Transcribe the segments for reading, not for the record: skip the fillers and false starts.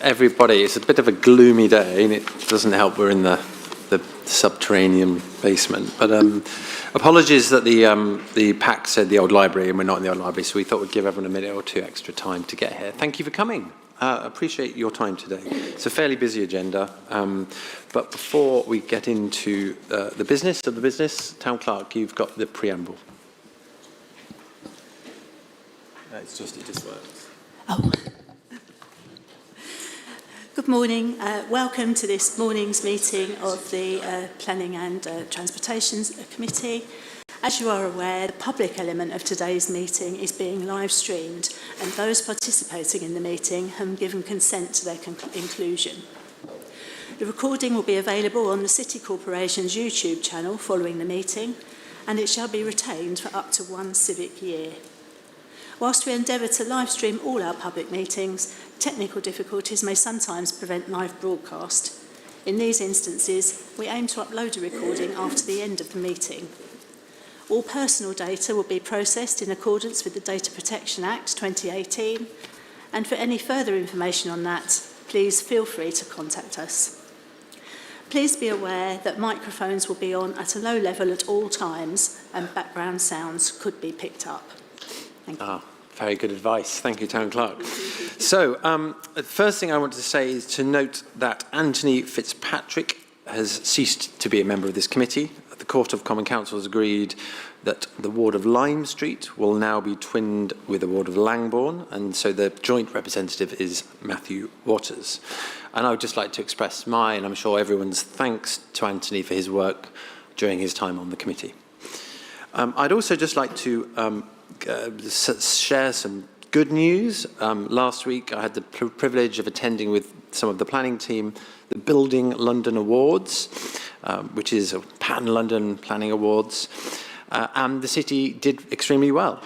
Everybody, it's a bit of a gloomy day, and it doesn't help we're in the subterranean basement. But apologies that the pack said the old library, and we're not in the old library, so we thought we'd give everyone a minute or two extra time to get here. Thank you for coming. Appreciate your time today. It's a fairly busy agenda, but before we get into the business of the business, Town Clerk, you've got the preamble. It just works. Oh. Good morning. Welcome to this morning's meeting of the Planning and Transportation Committee. As you are aware, the public element of today's meeting is being live streamed, and those participating in the meeting have given consent to their inclusion. The recording will be available on the City Corporation's YouTube channel following the meeting, and it shall be retained for up to 1 civic year. Whilst we endeavour to live stream all our public meetings, technical difficulties may sometimes prevent live broadcast. In these instances, we aim to upload a recording after the end of the meeting. All personal data will be processed in accordance with the Data Protection Act 2018, and for any further information on that, please feel free to contact us. Please be aware that microphones will be on at a low level at all times, and background sounds could be picked up. Thank you. Very good advice. Thank you, Town Clerk. So, the first thing I want to say is to note that Anthony Fitzpatrick has ceased to be a member of this committee. The Court of Common Council has agreed that the ward of Lime Street will now be twinned with the ward of Langbourne, and so the joint representative is Matthew Waters. And I would just like to express my, and I'm sure everyone's, thanks to Anthony for his work during his time on the committee. I'd also just like to share some good news. Last week I had the privilege of attending with some of the planning team the Building London Awards, which is a Pan London Planning Awards, and the city did extremely well.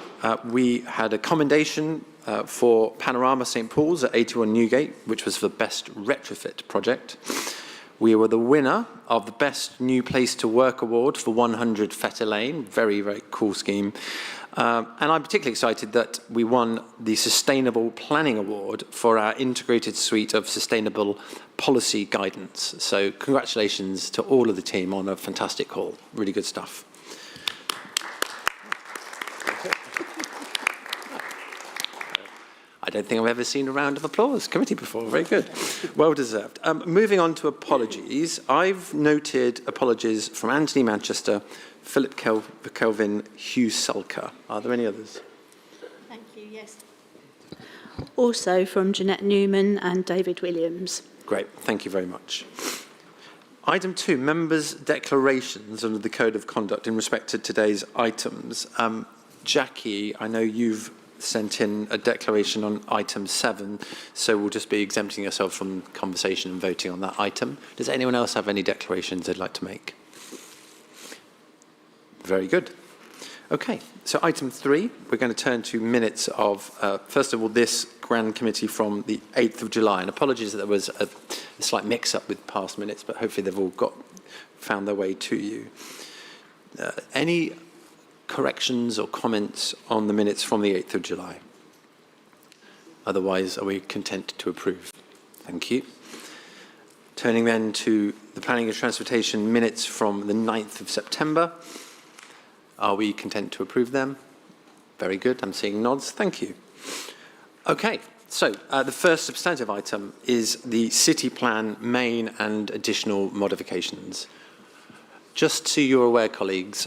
We had a commendation for Panorama St Paul's at 81 Newgate, which was for the best retrofit project. We were the winner of the Best New Place to Work Award for 100 Fetter Lane. Very, very cool scheme. And I'm particularly excited that we won the Sustainable Planning Award for our integrated suite of sustainable policy guidance. So congratulations to all of the team on a fantastic haul. Really good stuff. I don't think I've ever seen a round of applause committee before. Very good. Well deserved. Moving on to apologies. I've noted apologies from Anthony Manchester, Philip Kelvin, Hugh Selker. Are there any others? Thank you, yes. Also from Jeanette Newman and David Williams. Great, thank you very much. Item 2, members' declarations under the Code of Conduct in respect to today's items. Jackie, I know you've sent in a declaration on item 7, so we'll just be exempting ourselves from conversation and voting on that item. Does anyone else have any declarations they'd like to make? Very good. Okay, so item 3, we're going to turn to minutes of, first of all, this Grand Committee from the 8th of July. And apologies that there was a slight mix-up with past minutes, but hopefully they've all found their way to you. Any corrections or comments on the minutes from the 8th of July? Otherwise, are we content to approve? Thank you. Turning then to the Planning and Transportation minutes from the 9th of September. Are we content to approve them? Very good. I'm seeing nods. Thank you. Okay. So the first substantive item is the City Plan main and additional modifications. Just so you're aware, colleagues,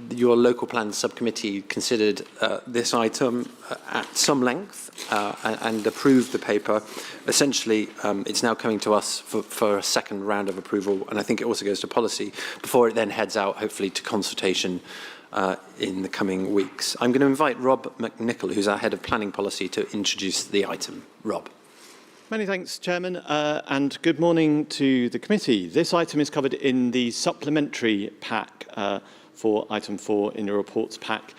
your local plan subcommittee considered this item at some length and approved the paper. Essentially, it's now coming to us for a second round of approval, and I think it also goes to policy before it then heads out, hopefully, to consultation in the coming weeks. I'm going to invite Rob McNichol, who's our head of planning policy, to introduce the item. Rob. Many thanks, Chairman, and good morning to the committee. This item is covered in the supplementary pack for item 4 in your reports pack.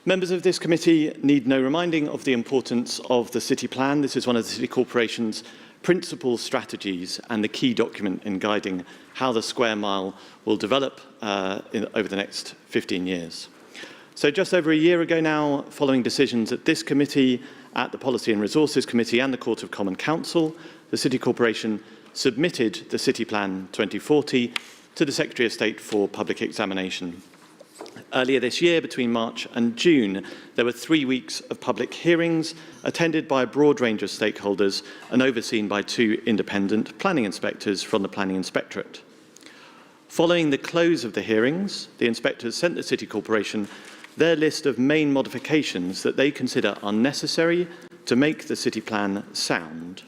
Members of this committee need no reminding of the importance of the City Plan. This is one of the City Corporation's principal strategies and the key document in guiding how the square mile will develop over the next 15 years. So just over a year ago now, following decisions at this committee at the Policy and Resources Committee and the Court of Common Council, the City Corporation submitted the City Plan 2040 to the Secretary of State for public examination. Earlier this year, between March and June, there were 3 weeks of public hearings attended by a broad range of stakeholders and overseen by 2 independent planning inspectors from the Planning Inspectorate. Following the close of the hearings, the inspectors sent the City Corporation their list of main modifications that they consider are necessary to make the City Plan sound.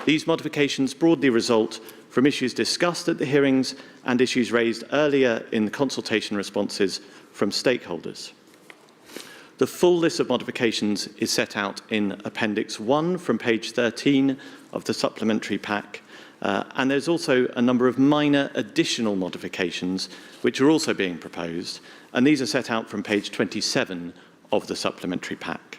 These modifications broadly result from issues discussed at the hearings and issues raised earlier in the consultation responses from stakeholders. The full list of modifications is set out in Appendix 1 from page 13 of the supplementary pack, and there's also a number of minor additional modifications which are also being proposed, and these are set out from page 27 of the supplementary pack.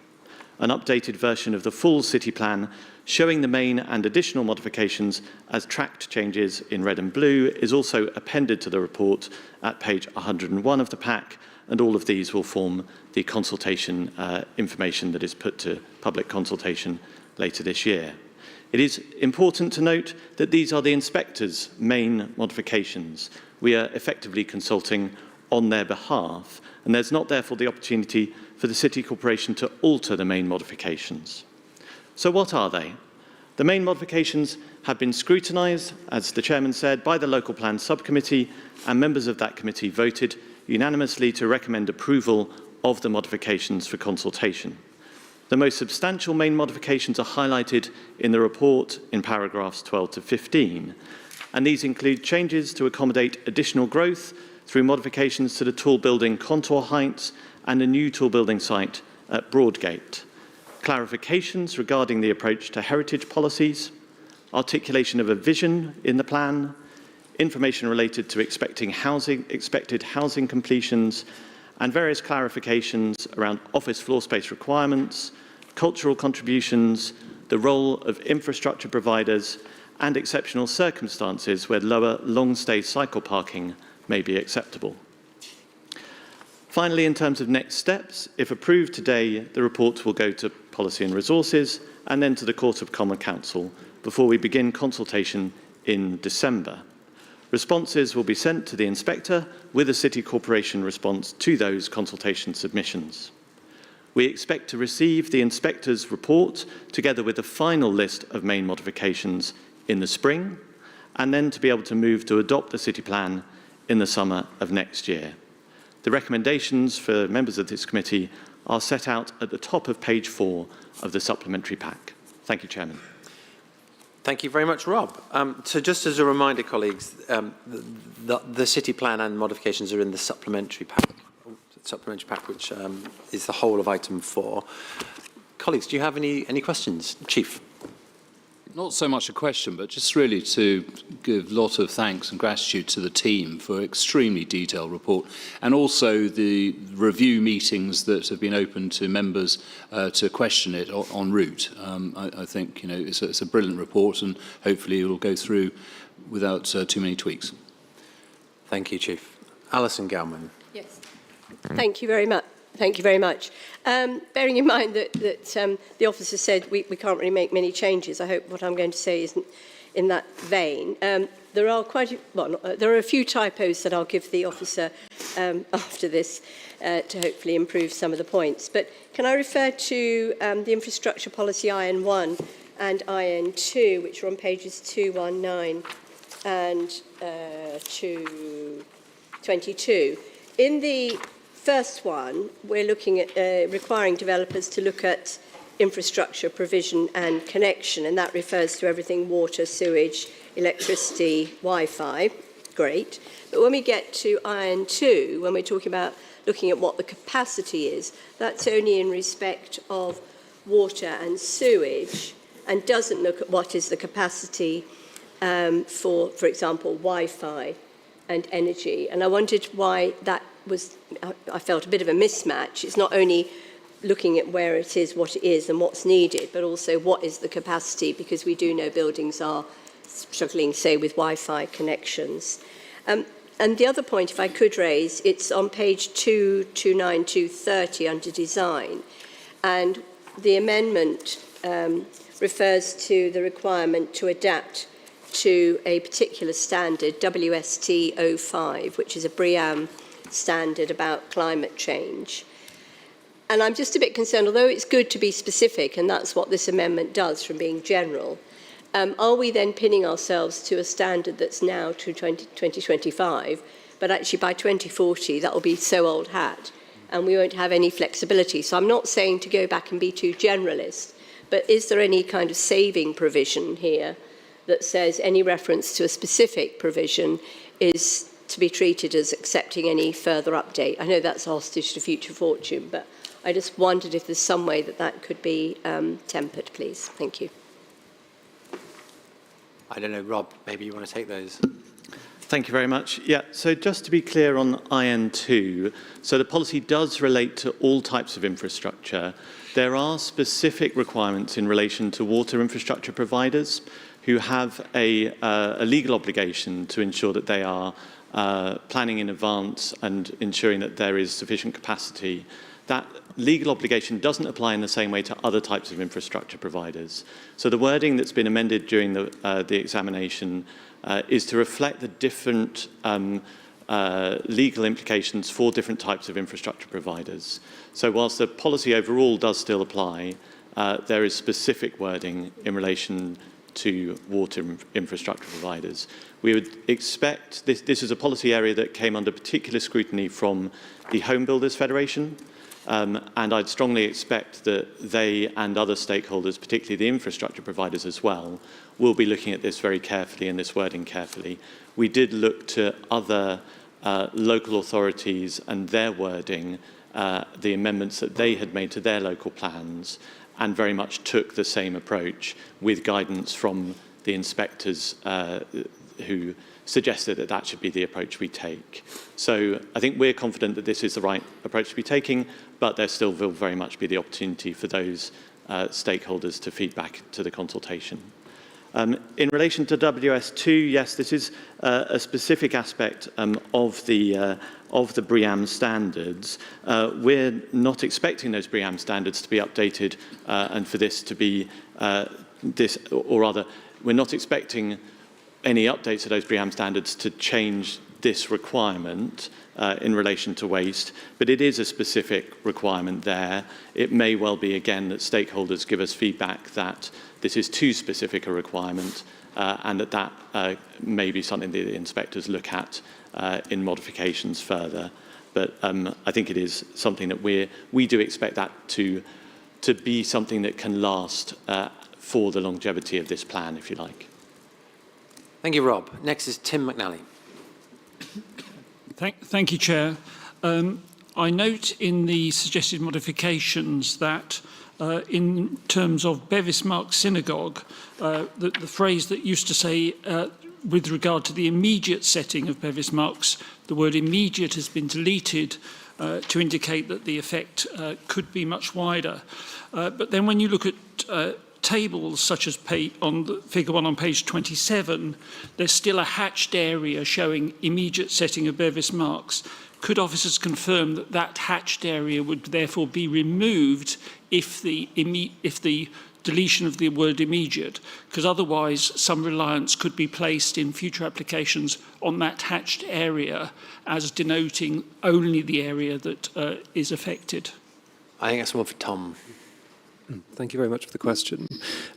An updated version of the full City Plan showing the main and additional modifications as tracked changes in red and blue is also appended to the report at page 101 of the pack, and all of these will form the consultation information that is put to public consultation later this year. It is important to note that these are the inspectors' main modifications. We are effectively consulting on their behalf, and there's not therefore the opportunity for the City Corporation to alter the main modifications. So what are they? The main modifications have been scrutinised, as the Chairman said, by the Local Plan Subcommittee, and members of that committee voted unanimously to recommend approval of the modifications for consultation. The most substantial main modifications are highlighted in the report in paragraphs 12 to 15, and these include changes to accommodate additional growth through modifications to the tall building contour heights and a new tall building site at Broadgate, clarifications regarding the approach to heritage policies, articulation of a vision in the plan, information related to expected housing completions, and various clarifications around office floor space requirements, cultural contributions, the role of infrastructure providers, and exceptional circumstances where lower long-stay cycle parking may be acceptable. Finally, in terms of next steps, if approved today, the report will go to Policy and Resources and then to the Court of Common Council before we begin consultation in December. Responses will be sent to the Inspector with a City Corporation response to those consultation submissions. We expect to receive the Inspector's report together with the final list of main modifications in the spring, and then to be able to move to adopt the City Plan in the summer of next year. The recommendations for members of this committee are set out at the top of page 4 of the supplementary pack. Thank you, Chairman. Thank you very much, Rob. So just as a reminder, colleagues, the City Plan and modifications are in the supplementary pack, which is the whole of item 4. Colleagues, do you have any questions? Chief. Not so much a question, but just really to give a lot of thanks and gratitude to the team for an extremely detailed report, and also the review meetings that have been open to members to question it en route. I think it's a brilliant report, and hopefully it will go through without too many tweaks. Thank you, Chief. Alison Gowman. Yes. Thank you very much. Thank you very much. Bearing in mind that the officer said we can't really make many changes, I hope what I'm going to say isn't in that vein. There are there are a few typos that I'll give the officer after this to hopefully improve some of the points. But can I refer to the infrastructure policy IN1 and IN2, which are on pages 219 and 222. In the first one, we're looking at requiring developers to look at infrastructure provision and connection, and that refers to everything water, sewage, electricity, Wi-Fi. Great. But when we get to IN2, when we're talking about looking at what the capacity is, that's only in respect of water and sewage, and doesn't look at what is the capacity for example, Wi-Fi and energy. And I wondered why that was, I felt a bit of a mismatch. It's not only looking at where it is, what it is, and what's needed, but also what is the capacity, because we do know buildings are struggling, say, with Wi-Fi connections. And the other point, if I could raise, it's on page 229, 230 under design. And the amendment refers to the requirement to adapt to a particular standard, WST 05, which is a BREEAM standard about climate change. And I'm just a bit concerned, although it's good to be specific, and that's what this amendment does from being general, are we then pinning ourselves to a standard that's now to 2025, but actually by 2040 that will be so old hat, and we won't have any flexibility. So I'm not saying to go back and be too generalist, but is there any kind of saving provision here that says any reference to a specific provision is to be treated as accepting any further update? I know that's hostage to future fortune, but I just wondered if there's some way that that could be tempered, please. Thank you. I don't know, Rob, maybe you want to take those. Thank you very much. Yeah, so just to be clear on IN2, so the policy does relate to all types of infrastructure. There are specific requirements in relation to water infrastructure providers who have a legal obligation to ensure that they are planning in advance and ensuring that there is sufficient capacity. That legal obligation doesn't apply in the same way to other types of infrastructure providers. So the wording that's been amended during the examination is to reflect the different legal implications for different types of infrastructure providers. So whilst the policy overall does still apply, there is specific wording in relation to water infrastructure providers. We would expect, this is a policy area that came under particular scrutiny from the Home Builders Federation, and I'd strongly expect that they and other stakeholders, particularly the infrastructure providers as well, will be looking at this very carefully and this wording carefully. We did look to other local authorities and their wording, the amendments that they had made to their local plans, and very much took the same approach with guidance from the inspectors who suggested that that should be the approach we take. So I think we're confident that this is the right approach to be taking, but there still will very much be the opportunity for those stakeholders to feed back to the consultation. In relation to WS2, yes, this is a specific aspect of the BREEAM standards. We're not expecting those BREEAM standards to be updated and for this to be or rather, we're not expecting any updates to those BREEAM standards to change this requirement in relation to waste, but it is a specific requirement there. It may well be, again, that stakeholders give us feedback that this is too specific a requirement and that may be something that the inspectors look at in modifications further. But I think it is something that we do expect that to be something that can last for the longevity of this plan, if you like. Thank you, Rob. Next is Tim McNally. Thank you, Chair. I note in the suggested modifications that in terms of Bevis Mark Synagogue, the phrase that used to say with regard to the immediate setting of Bevis Marks, the word immediate has been deleted to indicate that the effect could be much wider. But then when you look at tables such as on the figure 1 on page 27, there's still a hatched area showing immediate setting of Bevis Marks. Could officers confirm that that hatched area would therefore be removed if the deletion of the word immediate? Because otherwise some reliance could be placed in future applications on that hatched area as denoting only the area that is affected. I think that's one for Tom. Thank you very much for the question.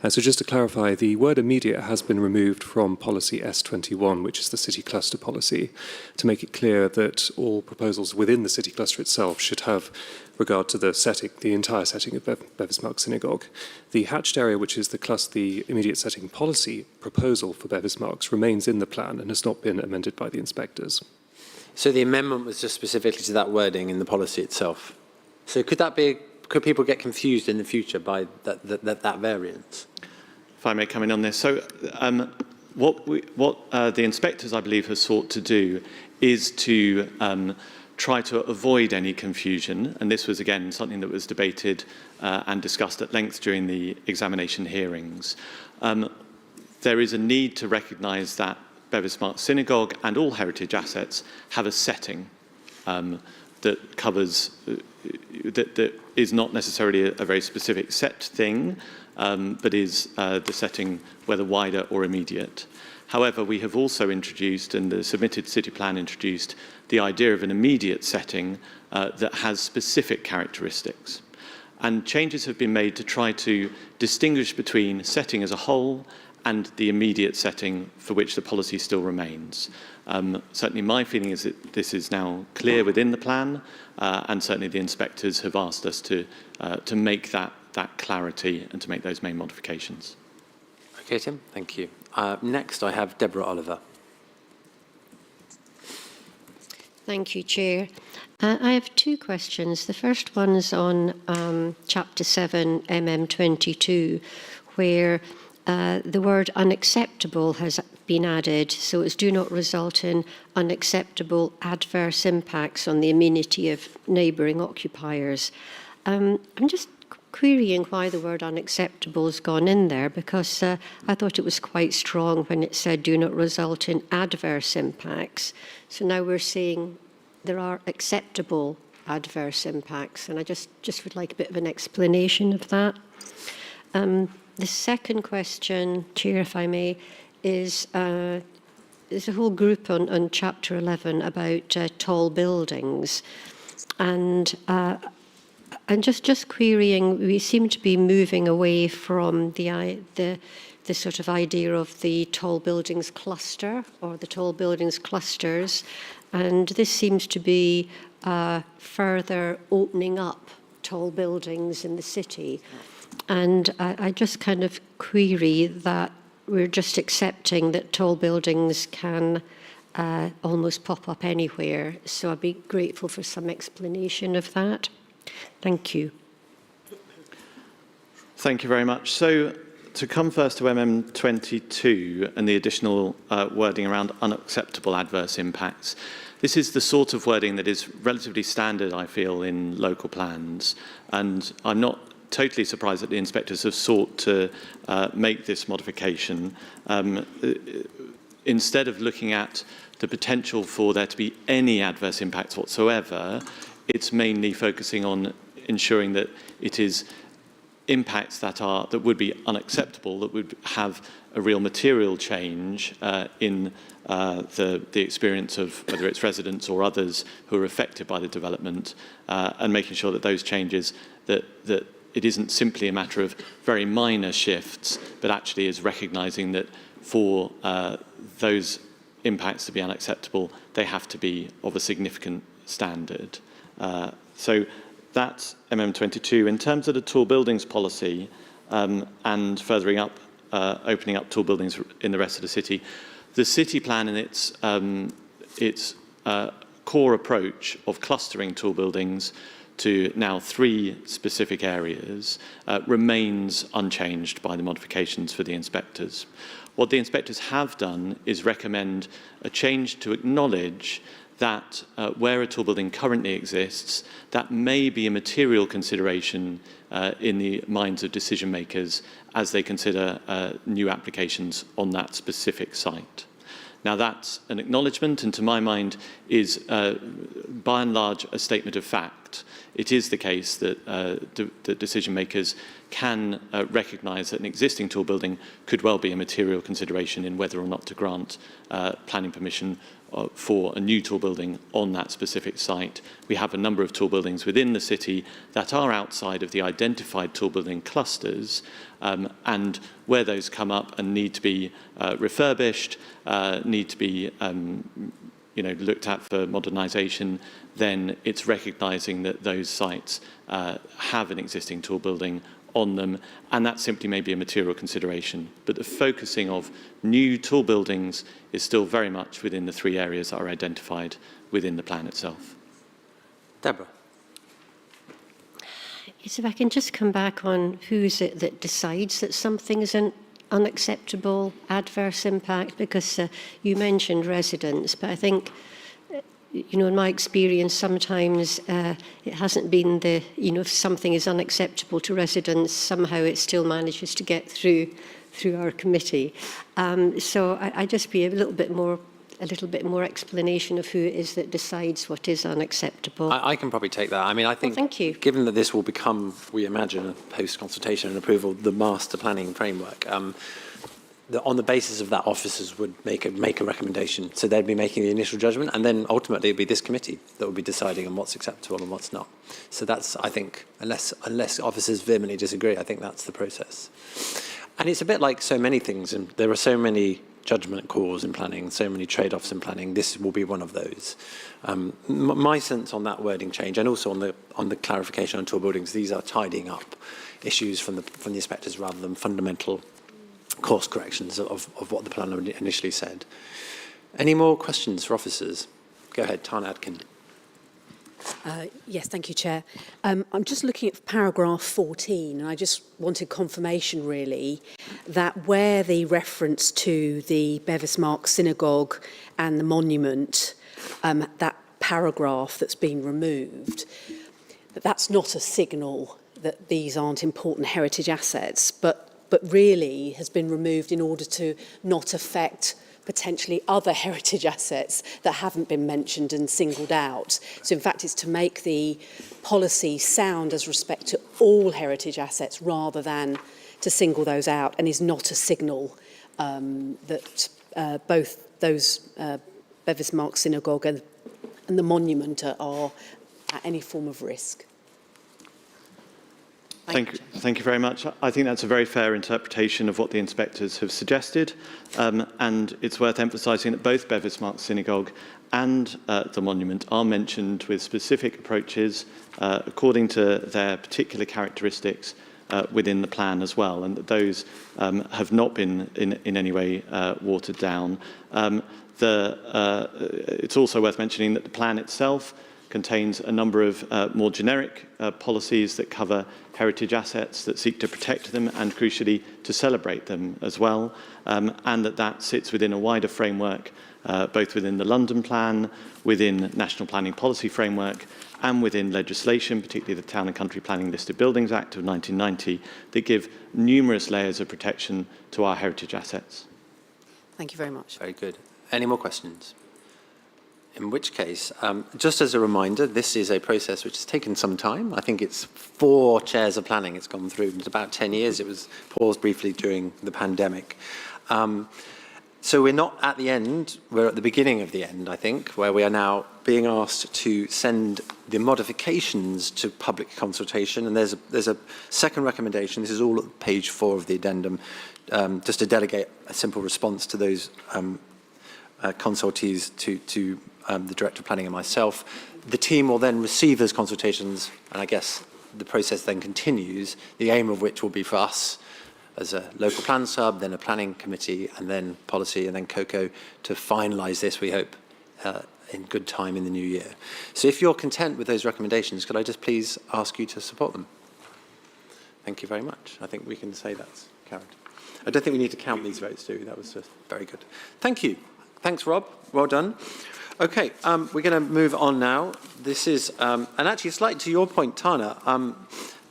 So just to clarify, the word immediate has been removed from policy S21, which is the city cluster policy, to make it clear that all proposals within the city cluster itself should have regard to the setting, the entire setting of Bevis Mark Synagogue. The hatched area, which is the immediate setting policy proposal for Bevis Marks, remains in the plan and has not been amended by the inspectors. So the amendment was just specifically to that wording in the policy itself. So could people get confused in the future by that variance? If I may come in on this. So what the inspectors, I believe, have sought to do is to try to avoid any confusion. And this was, again, something that was debated and discussed at length during the examination hearings. There is a need to recognise that Bevis Mark Synagogue and all heritage assets have a setting. that covers, that is not necessarily a very specific set thing, but is the setting, whether wider or immediate. However, we have also introduced, and the submitted city plan introduced, the idea of an immediate setting that has specific characteristics. And changes have been made to try to distinguish between setting as a whole and the immediate setting for which the policy still remains. Certainly my feeling is that this is now clear within the plan, and certainly the inspectors have asked us to make that clarity and to make those main modifications. Okay, Tim, thank you. Next, I have Deborah Oliver. Thank you, Chair. I have two questions. The first one is on Chapter 7, MM22, where the word unacceptable has been added, so it's do not result in unacceptable adverse impacts on the amenity of neighbouring occupiers. I'm just querying why the word unacceptable has gone in there, because I thought it was quite strong when it said do not result in adverse impacts. So now we're saying there are acceptable adverse impacts, and I just would like a bit of an explanation of that. The second question, Chair, if I may, is there's a whole group on Chapter 11 about tall buildings, and just querying, we seem to be moving away from the sort of idea of the tall buildings cluster or the tall buildings clusters, and this seems to be further opening up tall buildings in the city. And I just kind of query that we're just accepting that tall buildings can almost pop up anywhere. So I'd be grateful for some explanation of that. Thank you. Thank you very much. So to come first to MM22 and the additional wording around unacceptable adverse impacts, this is the sort of wording that is relatively standard, I feel, in local plans. And I'm not totally surprised that the inspectors have sought to make this modification. Instead of looking at the potential for there to be any adverse impacts whatsoever, it's mainly focusing on ensuring that it is impacts that would be unacceptable, that would have a real material change in the experience of whether it's residents or others who are affected by the development, and making sure that those changes, that it isn't simply a matter of very minor shifts, but actually is recognising that for those impacts to be unacceptable, they have to be of a significant standard. So that's MM22. In terms of the tall buildings policy and furthering up, opening up tall buildings in the rest of the city plan and its core approach of clustering tall buildings to now 3 specific areas remains unchanged by the modifications for the inspectors. What the inspectors have done is recommend a change to acknowledge that where a tall building currently exists, that may be a material consideration in the minds of decision makers as they consider new applications on that specific site. Now that's an acknowledgement, and to my mind is by and large a statement of fact. It is the case that the decision makers can recognise that an existing tall building could well be a material consideration in whether or not to grant planning permission for a new tall building on that specific site. We have a number of tall buildings within the city that are outside of the identified tall building clusters, and where those come up and need to be refurbished, need to be looked at for modernisation, then it's recognising that those sites have an existing tall building on them, and that simply may be a material consideration. But the focusing of new tall buildings is still very much within the 3 areas that are identified within the plan itself. Deborah. Yes, if I can just come back on who is it that decides that something is an unacceptable adverse impact, because you mentioned residents, but I think in my experience, sometimes it hasn't been if something is unacceptable to residents, somehow it still manages to get through our committee. So I just be a little bit more a little bit more explanation of who it is that decides what is unacceptable. I can probably take that. I mean, I think, thank you. Given that this will become, we imagine, post-consultation and approval, the master planning framework, on the basis of that, officers would make a recommendation. So they'd be making the initial judgment, and then ultimately it'd be this committee that would be deciding on what's acceptable and what's not. So that's, I think, unless officers vehemently disagree, I think that's the process. And it's a bit like so many things, and there are so many judgment calls in planning, so many trade-offs in planning. This will be one of those. My sense on that wording change, and also on the clarification on tall buildings, these are tidying up issues from the inspectors rather than fundamental course corrections of what the planner initially said. Any more questions for officers? Go ahead, Tana Adkin. Yes, thank you, Chair. I'm just looking at paragraph 14, and I just wanted confirmation, really, that where the reference to the Bevis Mark Synagogue and the monument, that paragraph that's been removed, that's not a signal that these aren't important heritage assets, but really has been removed in order to not affect potentially other heritage assets that haven't been mentioned and singled out. So in fact, it's to make the policy sound as respect to all heritage assets rather than to single those out, and is not a signal that both those Bevis Mark Synagogue and the monument are at any form of risk. Thank you very much. I think that's a very fair interpretation of what the inspectors have suggested, and it's worth emphasising that both Bevis Mark Synagogue and the monument are mentioned with specific approaches according to their particular characteristics within the plan as well, and that those have not been in any way watered down. It's also worth mentioning that the plan itself contains a number of more generic policies that cover heritage assets, that seek to protect them and, crucially, to celebrate them as well, and that sits within a wider framework, both within the London Plan, within National Planning Policy Framework, and within legislation, particularly the Town and Country Planning Listed Buildings Act of 1990, that give numerous layers of protection to our heritage assets. Thank you very much. Very good. Any more questions? In which case, just as a reminder, this is a process which has taken some time. I think it's 4 chairs of planning it's gone through. It's about 10 years. It was paused briefly during the pandemic. So we're not at the end. We're at the beginning of the end, I think, where we are now being asked to send the modifications to public consultation. And there's a second recommendation. This is all at page 4 of the addendum, just to delegate a simple response to those consultees to the Director of Planning and myself. The team will then receive those consultations, and I guess the process then continues, the aim of which will be for us as a local plan sub, then a planning committee, and then policy, and then COCO to finalise this, we hope, in good time in the new year. So if you're content with those recommendations, could I just please ask you to support them? Thank you very much. I think we can say that's carried. I don't think we need to count these votes, do we? That was just very good. Thank you. Thanks, Rob. Well done. Okay, we're going to move on now. This is, and actually slightly to your point, Tana,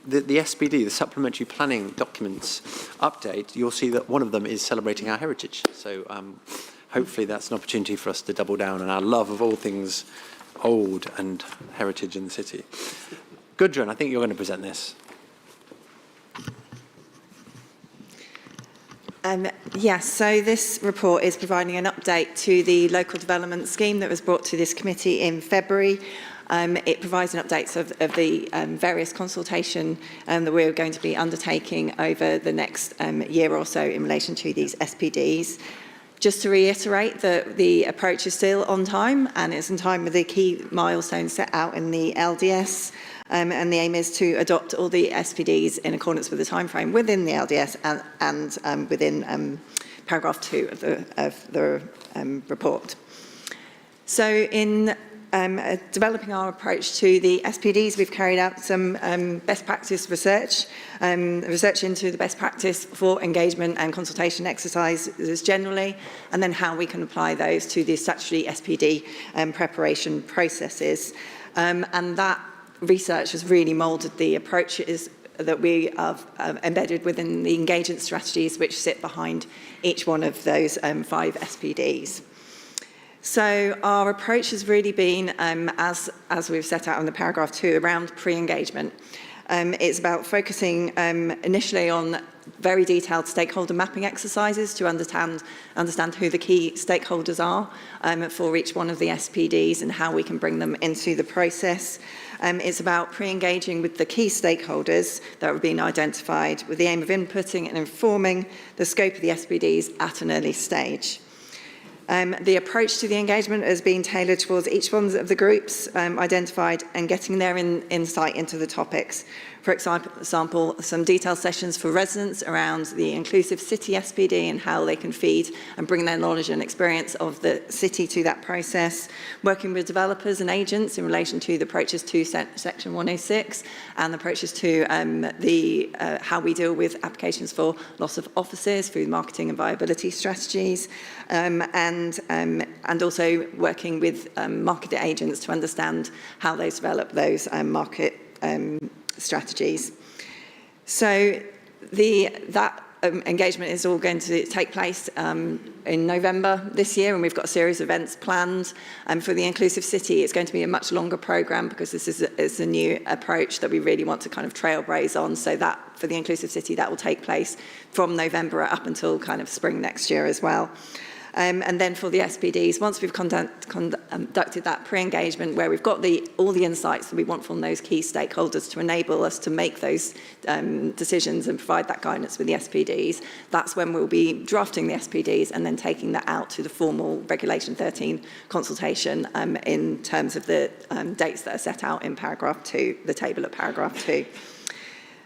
the SPD, the Supplementary Planning Documents update, you'll see that one of them is celebrating our heritage. So hopefully that's an opportunity for us to double down on our love of all things old and heritage in the city. Gudrun, I think you're going to present this. Yes, so this report is providing an update to the local development scheme that was brought to this committee in February. It provides an update of the various consultation that we're going to be undertaking over the next year or so in relation to these SPDs. Just to reiterate that the approach is still on time and is in time with the key milestones set out in the LDS. And the aim is to adopt all the SPDs in accordance with the timeframe within the LDS and within paragraph 2 of the report. So in developing our approach to the SPDs, we've carried out some best practice research into the best practice for engagement and consultation exercises generally, and then how we can apply those to the statutory SPD preparation processes. And that research has really moulded the approaches that we have embedded within the engagement strategies which sit behind each one of those 5 SPDs. So our approach has really been, as we've set out in the paragraph 2, around pre-engagement. It's about focusing initially on very detailed stakeholder mapping exercises to understand who the key stakeholders are for each one of the SPDs and how we can bring them into the process. It's about pre-engaging with the key stakeholders that have been identified with the aim of inputting and informing the scope of the SPDs at an early stage. The approach to the engagement has been tailored towards each one of the groups identified and getting their insight into the topics. For example, some detailed sessions for residents around the inclusive city SPD and how they can feed and bring their knowledge and experience of the city to that process. Working with developers and agents in relation to the approaches to Section 106 and the approaches to how we deal with applications for loss of offices through marketing and viability strategies. And also working with market agents to understand how they develop those market strategies. So that engagement is all going to take place in November this year, and we've got a series of events planned. For the Inclusive City, it's going to be a much longer programme because this is a new approach that we really want to kind of trailblaze on. So that for the Inclusive City, that will take place from November up until kind of spring next year as well. And then for the SPDs, once we've conducted that pre-engagement where we've got all the insights that we want from those key stakeholders to enable us to make those decisions and provide that guidance with the SPDs, that's when we'll be drafting the SPDs and then taking that out to the formal Regulation 13 consultation in terms of the dates that are set out in paragraph 2, the table at paragraph 2.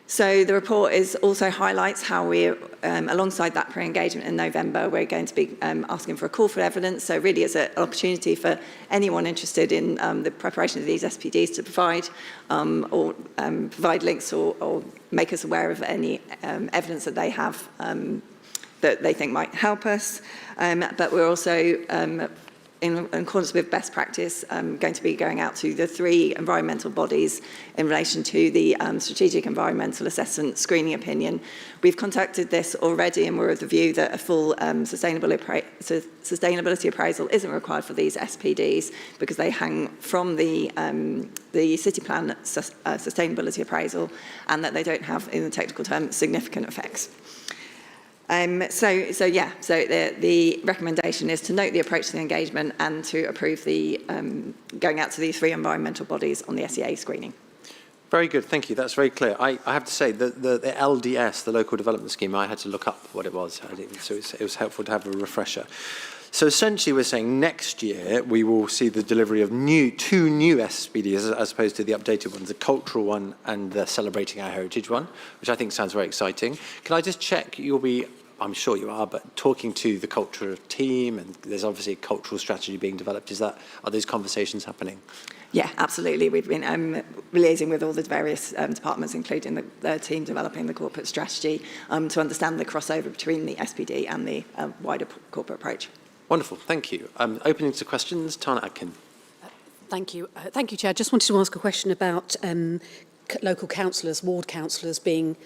So the report also highlights how we, alongside that pre-engagement in November, we're going to be asking for a call for evidence. So really it's an opportunity for anyone interested in the preparation of these SPDs to provide provide links or make us aware of any evidence that they have that they think might help us. But we're also in accordance with best practice, going to be going out to the 3 environmental bodies in relation to the Strategic Environmental Assessment Screening Opinion. We've contacted this already and we're of the view that a full sustainability appraisal isn't required for these SPDs because they hang from the city plan sustainability appraisal and that they don't have, in the technical term, significant effects. So the recommendation is to note the approach to the engagement and to approve the going out to the 3 environmental bodies on the SEA screening. Very good, thank you. That's very clear. I have to say that the LDS, the Local Development Scheme, I had to look up what it was, so it was helpful to have a refresher. So essentially we're saying next year we will see the delivery of 2 new SPDs as opposed to the updated ones, the cultural one and the Celebrating Our Heritage one, which I think sounds very exciting. Can I just check you'll be, I'm sure you are, but talking to the culture team, and there's obviously a cultural strategy being developed. Are those conversations happening? Yeah, absolutely. We've been liaising with all the various departments, including the team developing the corporate strategy, to understand the crossover between the SPD and the wider corporate approach. Wonderful, thank you. Opening to questions, Tana Atkin. Thank you. Thank you, Chair. Just wanted to ask a question about local councillors, ward councillors being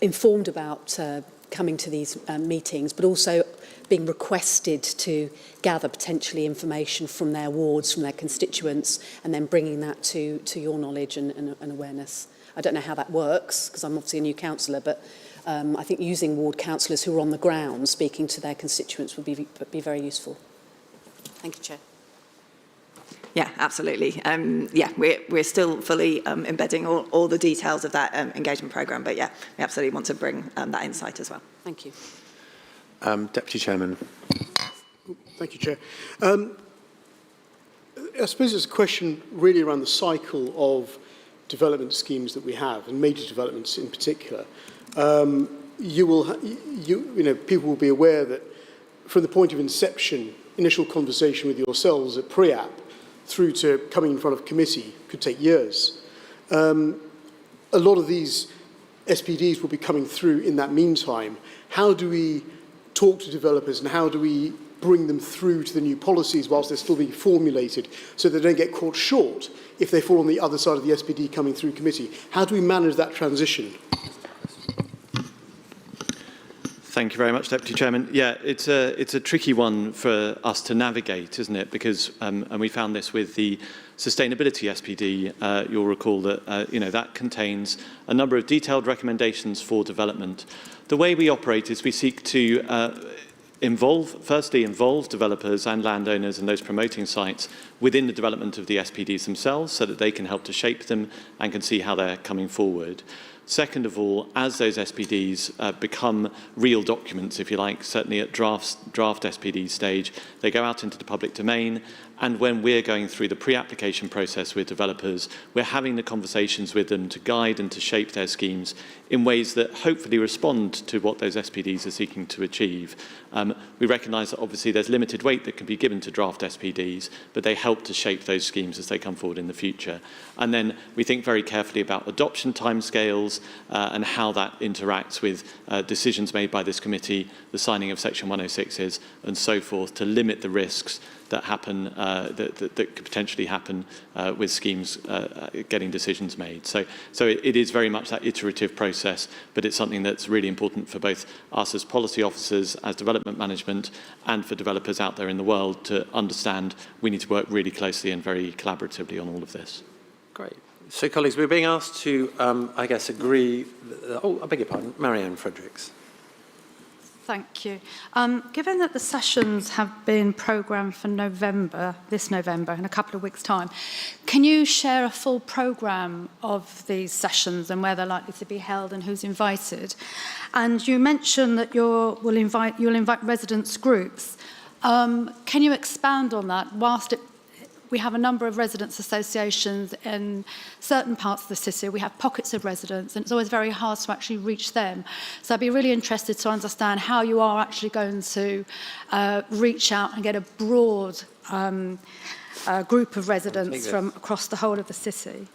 informed about coming to these meetings, but also being requested to gather potentially information from their wards, from their constituents, and then bringing that to your knowledge and awareness. I don't know how that works, because I'm obviously a new councillor, but I think using ward councillors who are on the ground speaking to their constituents would be very useful. Thank you, Chair. Yeah, absolutely. We're still fully embedding all the details of that engagement programme, but yeah, we absolutely want to bring that insight as well. Thank you. Deputy Chairman. Thank you, Chair. I suppose it's a question really around the cycle of development schemes that we have, and major developments in particular. People will be aware that from the point of inception, initial conversation with yourselves at pre-app through to coming in front of committee could take years. A lot of these SPDs will be coming through in that meantime. How do we talk to developers and how do we bring them through to the new policies whilst they're still being formulated so they don't get caught short if they fall on the other side of the SPD coming through committee? How do we manage that transition? Thank you very much, Deputy Chairman. Yeah, it's a tricky one for us to navigate, isn't it? Because, and we found this with the Sustainability SPD, you'll recall that, that contains a number of detailed recommendations for development. The way we operate is we seek to involve developers and landowners and those promoting sites within the development of the SPDs themselves so that they can help to shape them and can see how they're coming forward. Second of all, as those SPDs become real documents, if you like, certainly at draft SPD stage, they go out into the public domain. And when we're going through the pre-application process with developers, we're having the conversations with them to guide and to shape their schemes in ways that hopefully respond to what those SPDs are seeking to achieve. We recognise that obviously there's limited weight that can be given to draft SPDs, but they help to shape those schemes as they come forward in the future. And then we think very carefully about adoption timescales and how that interacts with decisions made by this committee, the signing of Section 106s and so forth, to limit the risks that happen, that could potentially happen with schemes getting decisions made. So it is very much that iterative process, but it's something that's really important for both us as policy officers, as development management, and for developers out there in the world to understand we need to work really closely and very collaboratively on all of this. Great. So, colleagues, we're being asked to, I guess, agree. I beg your pardon, Marianne Fredericks. Thank you. Given that the sessions have been programmed for this November, in a couple of weeks' time, can you share a full programme of these sessions and where they're likely to be held and who's invited? And you mentioned that you'll invite residents' groups. Can you expand on that? We have a number of residents' associations in certain parts of the city. We have pockets of residents, and it's always very hard to actually reach them. So I'd be really interested to understand how you are actually going to reach out and get a broad group of residents from across the whole of the city.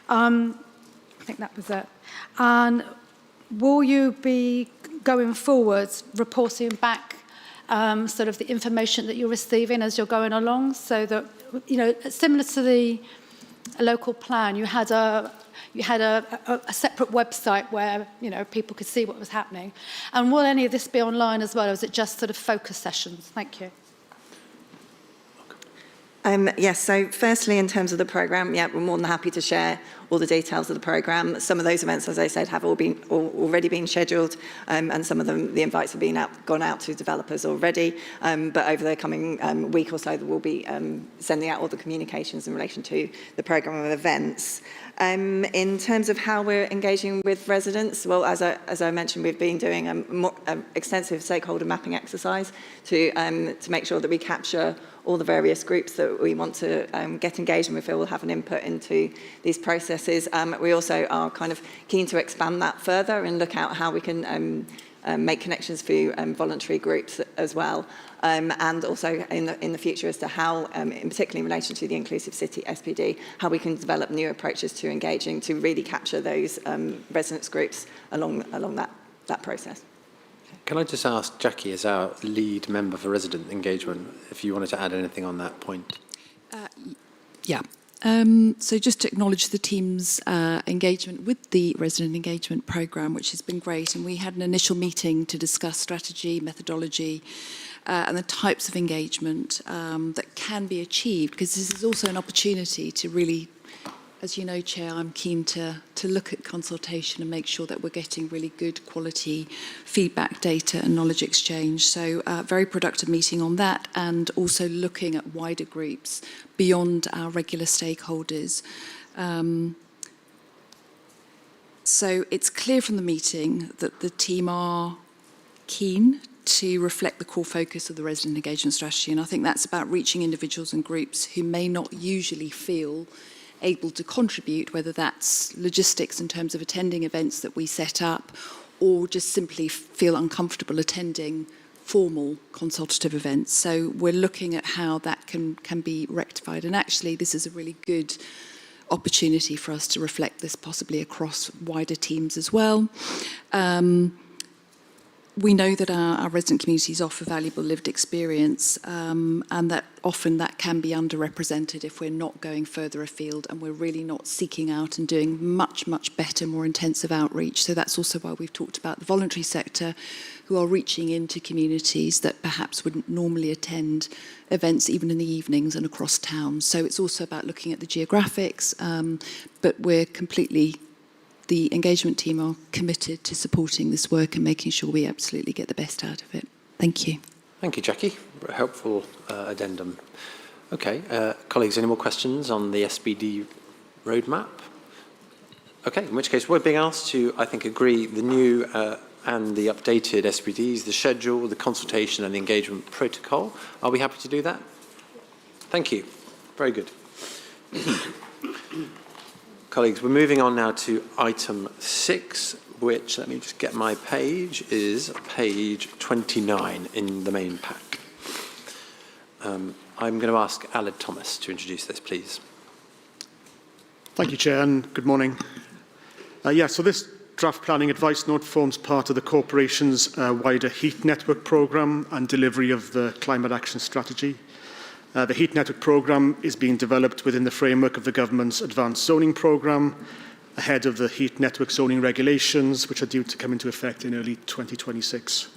I think that was it. And will you be, going forward, reporting back sort of the information that you're receiving as you're going along, so that, similar to the local plan, you had a separate website where people could see what was happening. And will any of this be online as well, or is it just sort of focus sessions? Thank you. Yes, so firstly, in terms of the programme, we're more than happy to share all the details of the programme. Some of those events, as I said, have already been scheduled, and some of them, the invites have gone out to developers already. But over the coming week or so, we'll be sending out all the communications in relation to the programme of events. In terms of how we're engaging with residents, well, as I mentioned, we've been doing an extensive stakeholder mapping exercise to make sure that we capture all the various groups that we want to get engaged and we feel will have an input into these processes. We also are kind of keen to expand that further and look at how we can make connections for voluntary groups as well. And also in the future as to how, in particularly in relation to the Inclusive City SPD, how we can develop new approaches to engaging to really capture those residents groups along that process. Can I just ask Jackie, as our lead member for resident engagement, if you wanted to add anything on that point? So just to acknowledge the team's engagement with the resident engagement programme, which has been great. And we had an initial meeting to discuss strategy, methodology, and the types of engagement that can be achieved, because this is also an opportunity to really, as you know, Chair, I'm keen to look at consultation and make sure that we're getting really good quality feedback, data and knowledge exchange. So very productive meeting on that, and also looking at wider groups beyond our regular stakeholders. So it's clear from the meeting that the team are keen to reflect the core focus of the resident engagement strategy. And I think that's about reaching individuals and groups who may not usually feel able to contribute, whether that's logistics in terms of attending events that we set up, or just simply feel uncomfortable attending formal consultative events. So we're looking at how that can be rectified. And actually, this is a really good opportunity for us to reflect this possibly across wider teams as well. We know that our resident communities offer valuable lived experience, and that often that can be underrepresented if we're not going further afield and we're really not seeking out and doing much, much better, more intensive outreach. So that's also why we've talked about the voluntary sector who are reaching into communities that perhaps wouldn't normally attend events even in the evenings and across town. So it's also about looking at the geographics, but the engagement team are committed to supporting this work and making sure we absolutely get the best out of it. Thank you. Thank you, Jackie. Helpful addendum. Okay, colleagues, any more questions on the SBD roadmap? Okay, in which case we're being asked to, I think, agree the new and the updated SBDs, the schedule, the consultation and the engagement protocol. Are we happy to do that? Thank you. Very good. Colleagues, we're moving on now to item 6, which, let me just get my page, is page 29 in the main pack. I'm going to ask Aled Thomas to introduce this, please. Thank you, Chair, and good morning. So this draft planning advice note forms part of the corporation's wider heat network programme and delivery of the climate action strategy. The heat network programme is being developed within the framework of the government's advanced zoning programme, ahead of the heat network zoning regulations, which are due to come into effect in early 2026.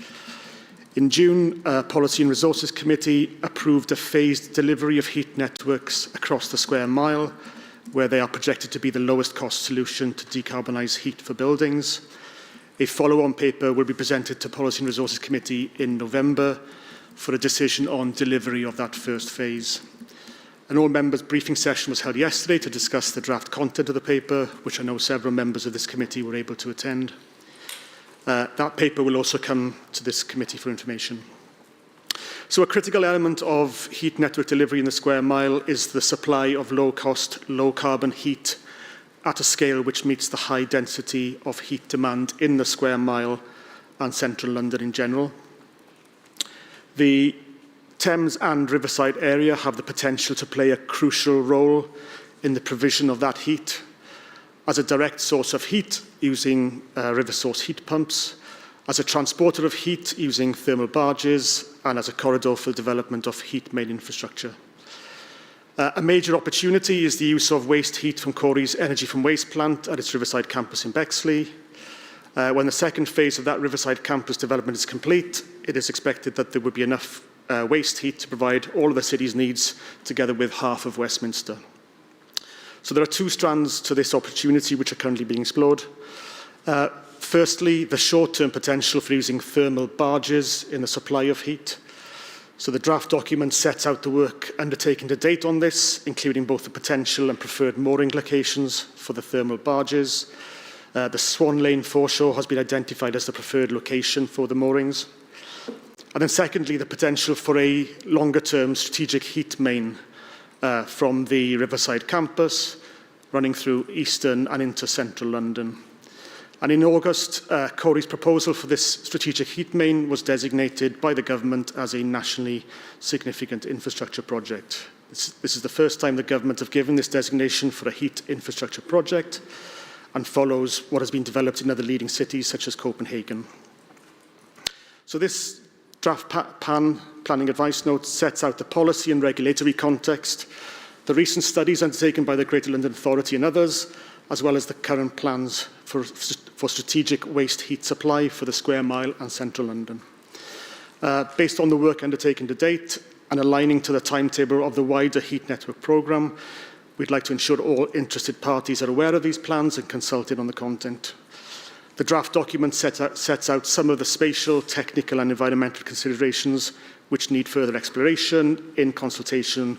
In June, Policy and Resources Committee approved a phased delivery of heat networks across the square mile, where they are projected to be the lowest cost solution to decarbonise heat for buildings. A follow-on paper will be presented to Policy and Resources Committee in November for a decision on delivery of that first phase. An all-members briefing session was held yesterday to discuss the draft content of the paper, which I know several members of this committee were able to attend. That paper will also come to this committee for information. So a critical element of heat network delivery in the square mile is the supply of low-cost, low-carbon heat at a scale which meets the high density of heat demand in the square mile and central London in general. The Thames and Riverside area have the potential to play a crucial role in the provision of that heat as a direct source of heat using river source heat pumps, as a transporter of heat using thermal barges, and as a corridor for the development of heat main infrastructure. A major opportunity is the use of waste heat from Corey's Energy from Waste plant at its Riverside campus in Bexley. When the second phase of that Riverside campus development is complete, it is expected that there would be enough waste heat to provide all of the city's needs, together with half of Westminster. So there are two strands to this opportunity which are currently being explored. Firstly, the short-term potential for using thermal barges in the supply of heat. So the draft document sets out the work undertaken to date on this, including both the potential and preferred mooring locations for the thermal barges. The Swan Lane foreshore has been identified as the preferred location for the moorings. And then secondly, the potential for a longer-term strategic heat main from the Riverside campus, running through eastern and into central London. And in August, Corey's proposal for this strategic heat main was designated by the government as a nationally significant infrastructure project. This is the first time the government have given this designation for a heat infrastructure project, and follows what has been developed in other leading cities such as Copenhagen. So this draft planning advice note sets out the policy and regulatory context, the recent studies undertaken by the Greater London Authority and others, as well as the current plans for strategic waste heat supply for the square mile and central London. Based on the work undertaken to date and aligning to the timetable of the wider heat network programme, we'd like to ensure all interested parties are aware of these plans and consulted on the content. The draft document sets out some of the spatial, technical and environmental considerations which need further exploration in consultation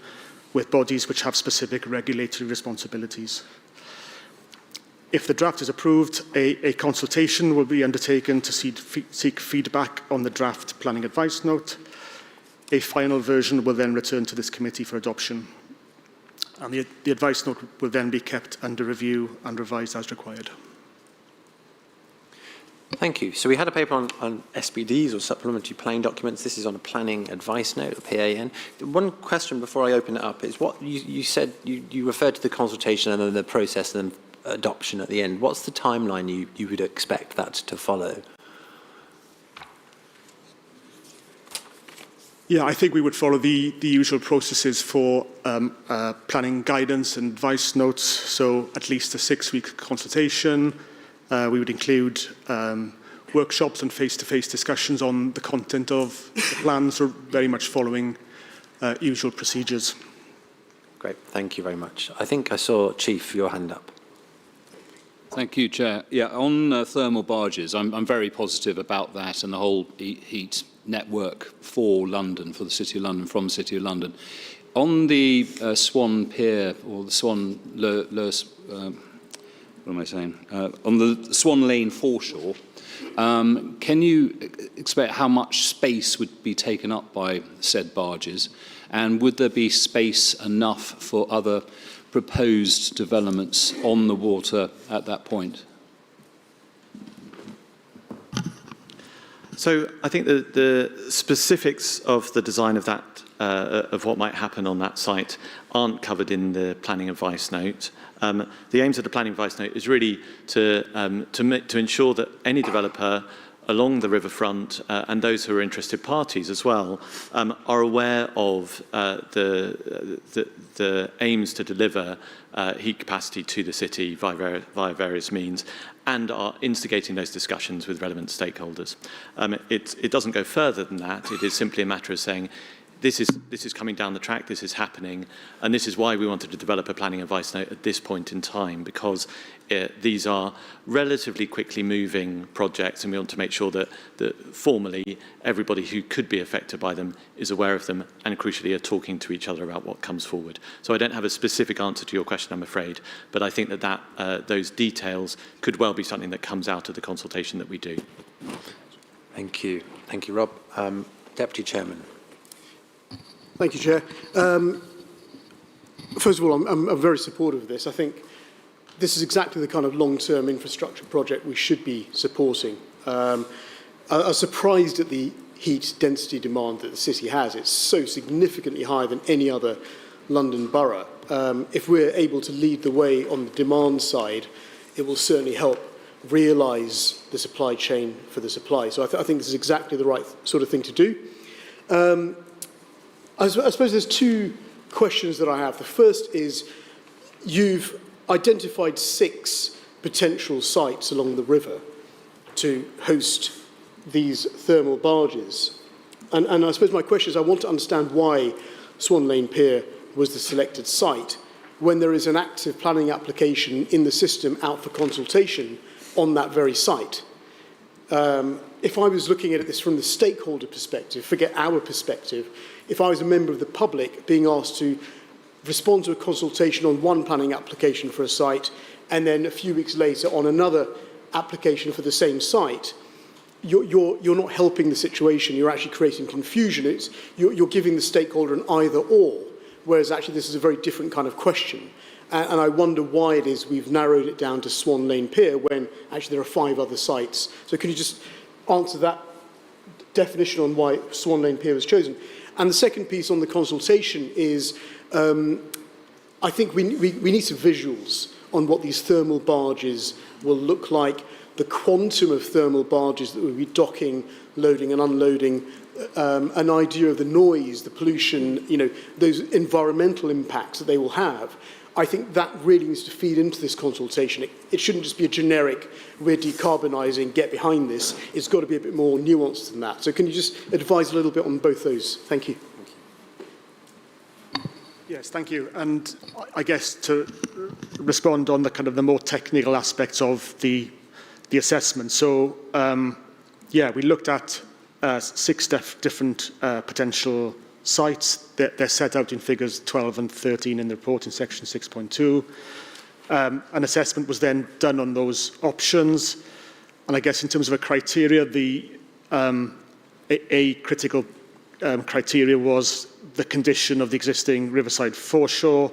with bodies which have specific regulatory responsibilities. If the draft is approved, a consultation will be undertaken to seek feedback on the draft planning advice note. A final version will then return to this committee for adoption. And the advice note will then be kept under review and revised as required. Thank you. So we had a paper on SBDs, or supplementary planning documents. This is on a planning advice note, a PAN. One question before I open it up is what you said, you referred to the consultation and then the process and then adoption at the end. What's the timeline you would expect that to follow? Yeah, I think we would follow the usual processes for planning guidance and advice notes. So at least a 6-week consultation. We would include workshops and face-to-face discussions on the content of the plans, so very much following usual procedures. Great, thank you very much. I think I saw, Chief, your hand up. Thank you, Chair. Yeah, on thermal barges, I'm very positive about that and the whole heat network for London, for the City of London, from the City of London. On the Swan Pier, or the Swan, what am I saying? On the Swan Lane foreshore, can you expect how much space would be taken up by said barges? And would there be space enough for other proposed developments on the water at that point? So I think the specifics of the design of that, of what might happen on that site, aren't covered in the planning advice note. The aims of the planning advice note is really to ensure that any developer along the riverfront and those who are interested parties as well are aware of the aims to deliver heat capacity to the city via various means, and are instigating those discussions with relevant stakeholders. It doesn't go further than that. It is simply a matter of saying, this is coming down the track, this is happening, and this is why we wanted to develop a planning advice note at this point in time, because these are relatively quickly moving projects, and we want to make sure that formally everybody who could be affected by them is aware of them, and crucially are talking to each other about what comes forward. So I don't have a specific answer to your question, I'm afraid, but I think that those details could well be something that comes out of the consultation that we do. Thank you. Thank you, Rob. Deputy Chairman. Thank you, Chair. First of all, I'm very supportive of this. I think this is exactly the kind of long-term infrastructure project we should be supporting. I was surprised at the heat density demand that the city has. It's so significantly higher than any other London borough. If we're able to lead the way on the demand side, it will certainly help realise the supply chain for the supply. So I think this is exactly the right sort of thing to do. I suppose there's two questions that I have. The first is, you've identified 6 potential sites along the river to host these thermal barges. And I suppose my question is, I want to understand why Swan Lane Pier was the selected site when there is an active planning application in the system out for consultation on that very site. If I was looking at this from the stakeholder perspective, forget our perspective, if I was a member of the public being asked to respond to a consultation on one planning application for a site, and then a few weeks later on another application for the same site, you're not helping the situation, you're actually creating confusion. You're giving the stakeholder an either or, whereas actually this is a very different kind of question. And I wonder why it is we've narrowed it down to Swan Lane Pier when actually there are 5 other sites. So could you just answer that definition on why Swan Lane Pier was chosen? And the second piece on the consultation is, I think we need some visuals on what these thermal barges will look like, the quantum of thermal barges that will be docking, loading and unloading, an idea of the noise, the pollution, those environmental impacts that they will have. I think that really needs to feed into this consultation. It shouldn't just be a generic, we're decarbonising, get behind this. It's got to be a bit more nuanced than that. So can you just advise a little bit on both those? Thank you. Yes, thank you. And I guess to respond on the kind of the more technical aspects of the assessment. So, yeah, we looked at 6 different potential sites. They're set out in figures 12 and 13 in the report in section 6.2. An assessment was then done on those options. And I guess in terms of a criteria, a critical criteria was the condition of the existing riverside foreshore,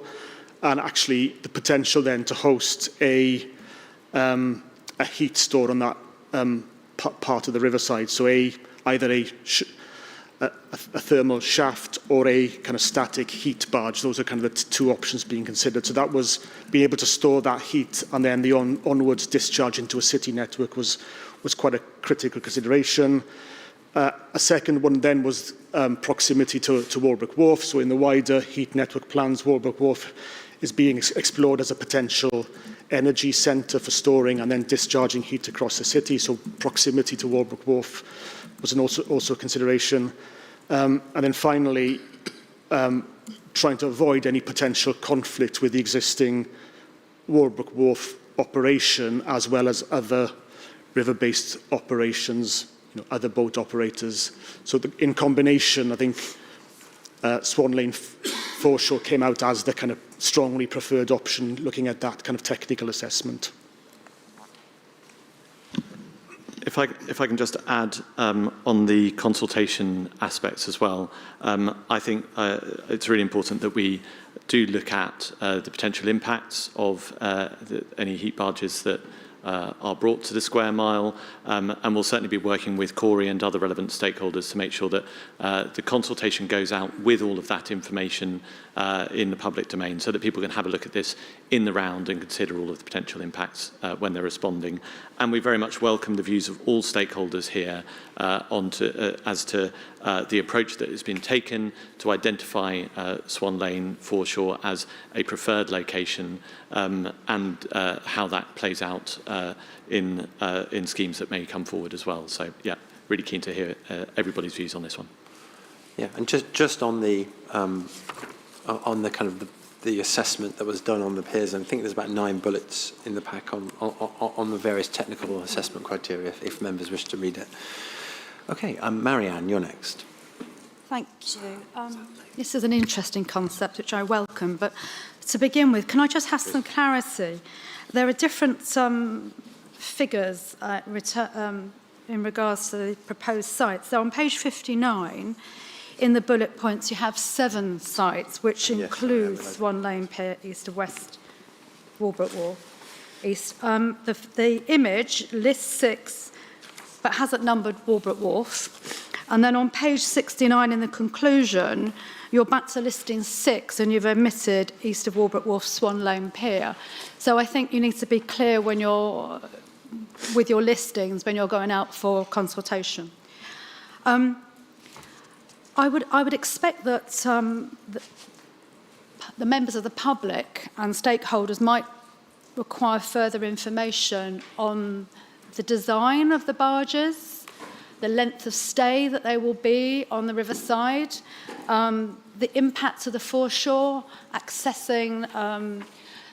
and actually the potential then to host a heat store on that part of the riverside. So either a thermal shaft or a kind of static heat barge. Those are kind of the 2 options being considered. So that was being able to store that heat, and then the onwards discharge into a city network was quite a critical consideration. A second one then was proximity to Walbrook Wharf. So in the wider heat network plans, Walbrook Wharf is being explored as a potential energy centre for storing and then discharging heat across the city, so proximity to Walbrook Wharf was also a consideration. And then finally, trying to avoid any potential conflict with the existing Walbrook Wharf operation, as well as other river-based operations, other boat operators. So in combination, I think Swan Lane foreshore came out as the kind of strongly preferred option, looking at that kind of technical assessment. If I can just add on the consultation aspects as well, I think it's really important that we do look at the potential impacts of any heat barges that are brought to the square mile, and we'll certainly be working with Corey and other relevant stakeholders to make sure that the consultation goes out with all of that information in the public domain, so that people can have a look at this in the round and consider all of the potential impacts when they're responding. And we very much welcome the views of all stakeholders here as to the approach that has been taken to identify Swan Lane foreshore as a preferred location, and how that plays out in schemes that may come forward as well. So, yeah, really keen to hear everybody's views on this one. Yeah, and just on the kind of the assessment that was done on the piers, I think there's about 9 bullets in the pack on the various technical assessment criteria, if members wish to read it. Okay, Marianne, you're next. Thank you. This is an interesting concept, which I welcome, but to begin with, can I just have some clarity? There are different figures in regards to the proposed sites. So on page 59, in the bullet points, you have 7 sites, which includes Swan Lane Pier, east of West Walbrook Wharf, east. The image lists 6, but hasn't numbered Walbrook Wharf. And then on page 69 in the conclusion, you're back to listing 6, and you've omitted east of Walbrook Wharf, Swan Lane Pier. So I think you need to be clear when you're with your listings when you're going out for consultation. I would expect that the members of the public and stakeholders might require further information on the design of the barges, the length of stay that they will be on the riverside, the impact of the foreshore, accessing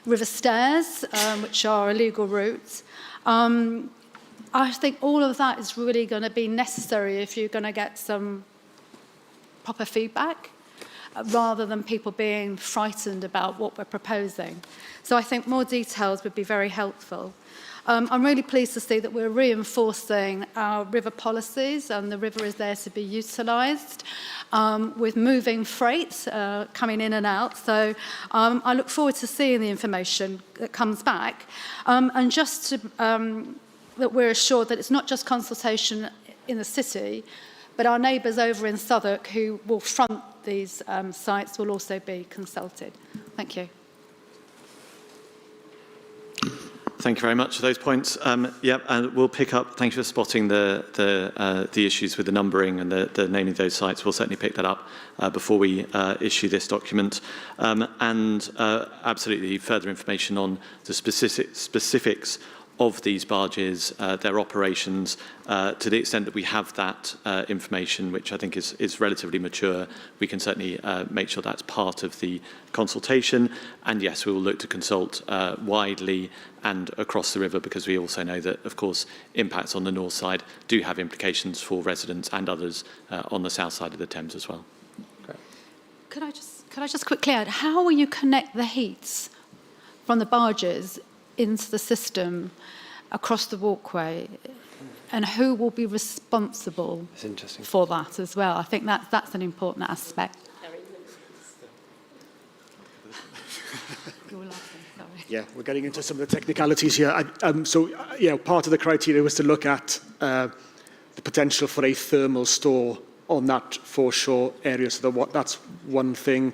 river stairs, which are illegal routes. I think all of that is really going to be necessary if you're going to get some proper feedback, rather than people being frightened about what we're proposing. So I think more details would be very helpful. I'm really pleased to see that we're reinforcing our river policies, and the river is there to be utilised with moving freight coming in and out. So I look forward to seeing the information that comes back, and just to, that we're assured that it's not just consultation in the city, but our neighbours over in Southwark who will front these sites will also be consulted. Thank you. Thank you very much for those points. And we'll pick up. Thank you for spotting the issues with the numbering and the naming of those sites. We'll certainly pick that up before we issue this document. And absolutely further information on the specifics of these barges, their operations, to the extent that we have that information, which I think is relatively mature, we can certainly make sure that's part of the consultation. And yes, we will look to consult widely and across the river, because we also know that, of course, impacts on the north side do have implications for residents and others on the south side of the Thames as well. Great. Could I just quickly add, how will you connect the heats from the barges into the system across the walkway, and who will be responsible for that as well? I think that's an important aspect. You're laughing, sorry. Yeah, we're getting into some of the technicalities here. Part of the criteria was to look at the potential for a thermal store on that foreshore area. So that's one thing.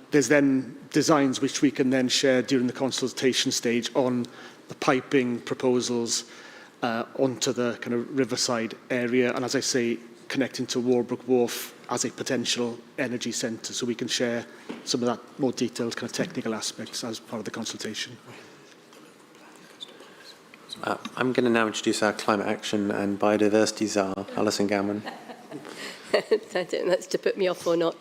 There's then designs which we can then share during the consultation stage on the piping proposals onto the kind of riverside area, and as I say, connecting to Walbrook Wharf as a potential energy centre, so we can share some of that more detailed kind of technical aspects as part of the consultation. I'm going to now introduce our climate action and biodiversity czar, Alison Gowman. I don't know if that's to put me off or not.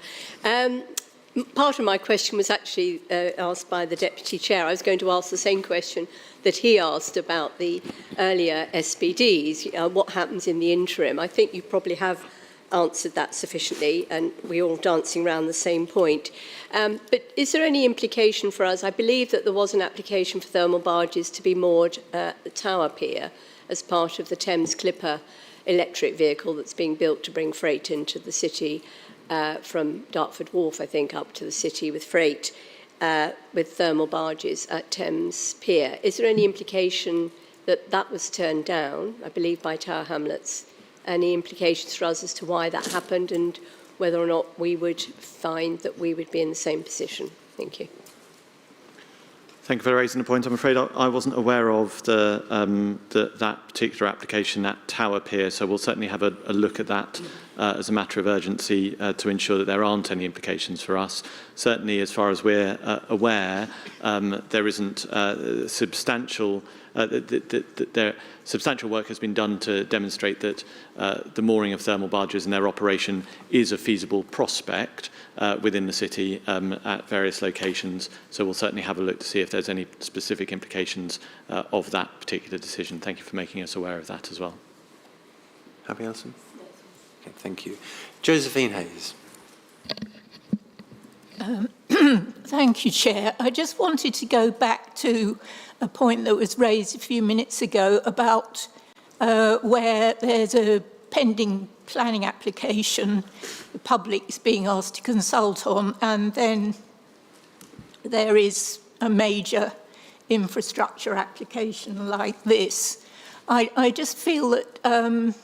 Part of my question was actually asked by the Deputy Chair. I was going to ask the same question that he asked about the earlier SPDs, what happens in the interim. I think you probably have answered that sufficiently, and we're all dancing around the same point. But is there any implication for us? I believe that there was an application for thermal barges to be moored at the Tower Pier as part of the Thames Clipper electric vehicle that's being built to bring freight into the city from Dartford Wharf, I think, up to the city with freight, with thermal barges at Thames Pier. Is there any implication that that was turned down, I believe, by Tower Hamlets? Any implications for us as to why that happened and whether or not we would find that we would be in the same position? Thank you. Thank you for raising the point. I'm afraid I wasn't aware of that particular application at Tower Pier, so we'll certainly have a look at that as a matter of urgency to ensure that there aren't any implications for us. Certainly, as far as we're aware, there isn't substantial work has been done to demonstrate that the mooring of thermal barges and their operation is a feasible prospect within the city at various locations. So we'll certainly have a look to see if there's any specific implications of that particular decision. Thank you for making us aware of that as well. Happy, Alison? Okay, thank you. Josephine Hayes. Thank you, Chair. I just wanted to go back to a point that was raised a few minutes ago about where there's a pending planning application the public is being asked to consult on, and then there is a major infrastructure application like this. I just feel that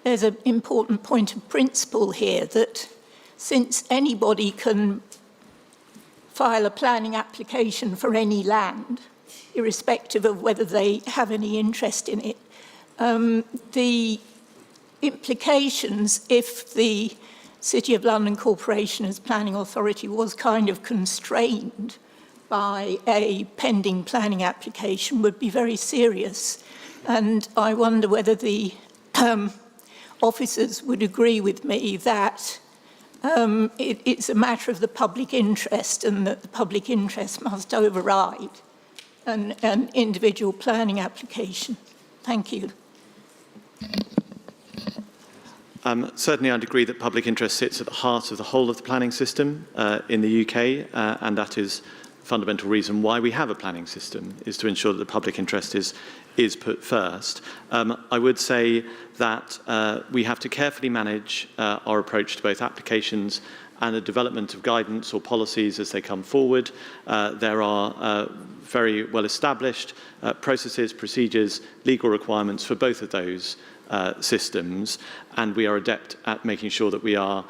there's an important point of principle here, that since anybody can file a planning application for any land, irrespective of whether they have any interest in it, the implications if the City of London Corporation as planning authority was kind of constrained by a pending planning application would be very serious. And I wonder whether the officers would agree with me that it's a matter of the public interest and that the public interest must override an individual planning application. Thank you. Certainly, I'd agree that public interest sits at the heart of the whole of the planning system in the UK, and that is the fundamental reason why we have a planning system, is to ensure that the public interest is put first. I would say that we have to carefully manage our approach to both applications and the development of guidance or policies as they come forward. There are very well-established processes, procedures, legal requirements for both of those systems, and we are adept at making sure that we are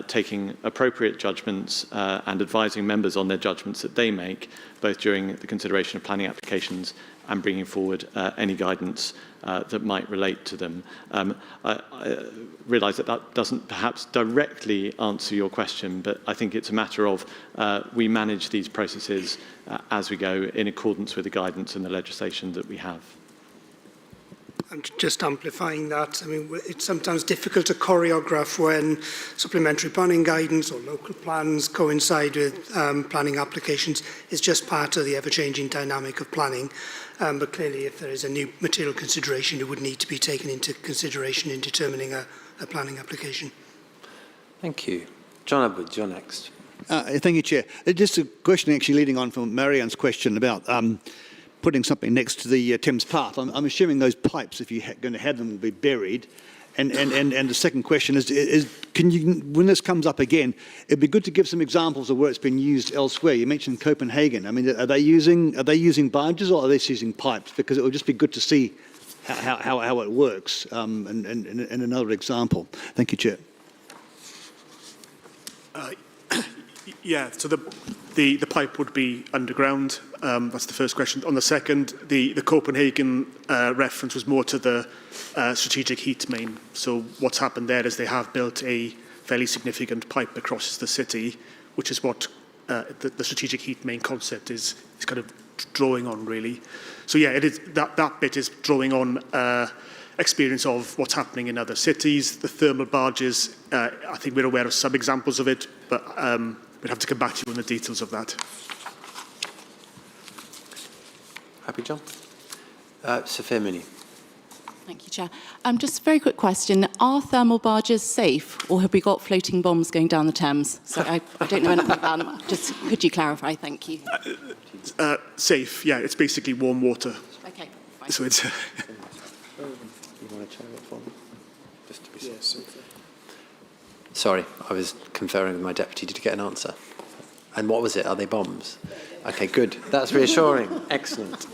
taking appropriate judgments and advising members on their judgments that they make, both during the consideration of planning applications and bringing forward any guidance that might relate to them. I realise that that doesn't perhaps directly answer your question, but I think it's a matter of we manage these processes as we go in accordance with the guidance and the legislation that we have. And just amplifying that, I mean, it's sometimes difficult to choreograph when supplementary planning guidance or local plans coincide with planning applications. It's just part of the ever-changing dynamic of planning. But clearly, if there is a new material consideration, it would need to be taken into consideration in determining a planning application. Thank you. John Edwards, you're next. Thank you, Chair. Just a question actually leading on from Marianne's question about putting something next to the Thames path. I'm assuming those pipes, if you're going to have them, will be buried. And the second question is can you, when this comes up again, it'd be good to give some examples of where it's been used elsewhere. You mentioned Copenhagen. I mean, are they using barges or are they using pipes? Because it would just be good to see how it works. And another example. Thank you, Chair. Yeah, so the pipe would be underground. That's the first question. On the second, the Copenhagen reference was more to the strategic heat main. So what's happened there is they have built a fairly significant pipe across the city, which is what the strategic heat main concept is kind of drawing on, really. So yeah, it is, that bit is drawing on experience of what's happening in other cities. The thermal barges, I think we're aware of some examples of it, but we'd have to come back to you on the details of that. Happy, John? Sophia Mooney. Thank you, Chair. Just a very quick question. Are thermal barges safe, or have we got floating bombs going down the Thames? So I don't know anything about them. Just could you clarify? Thank you. Safe, yeah. It's basically warm water. Okay, fine. So it's... You want to chair it for me? Just to be safe. Sorry, I was conferring with my deputy to get an answer. And what was it? Are they bombs? Okay, good. That's reassuring. Excellent.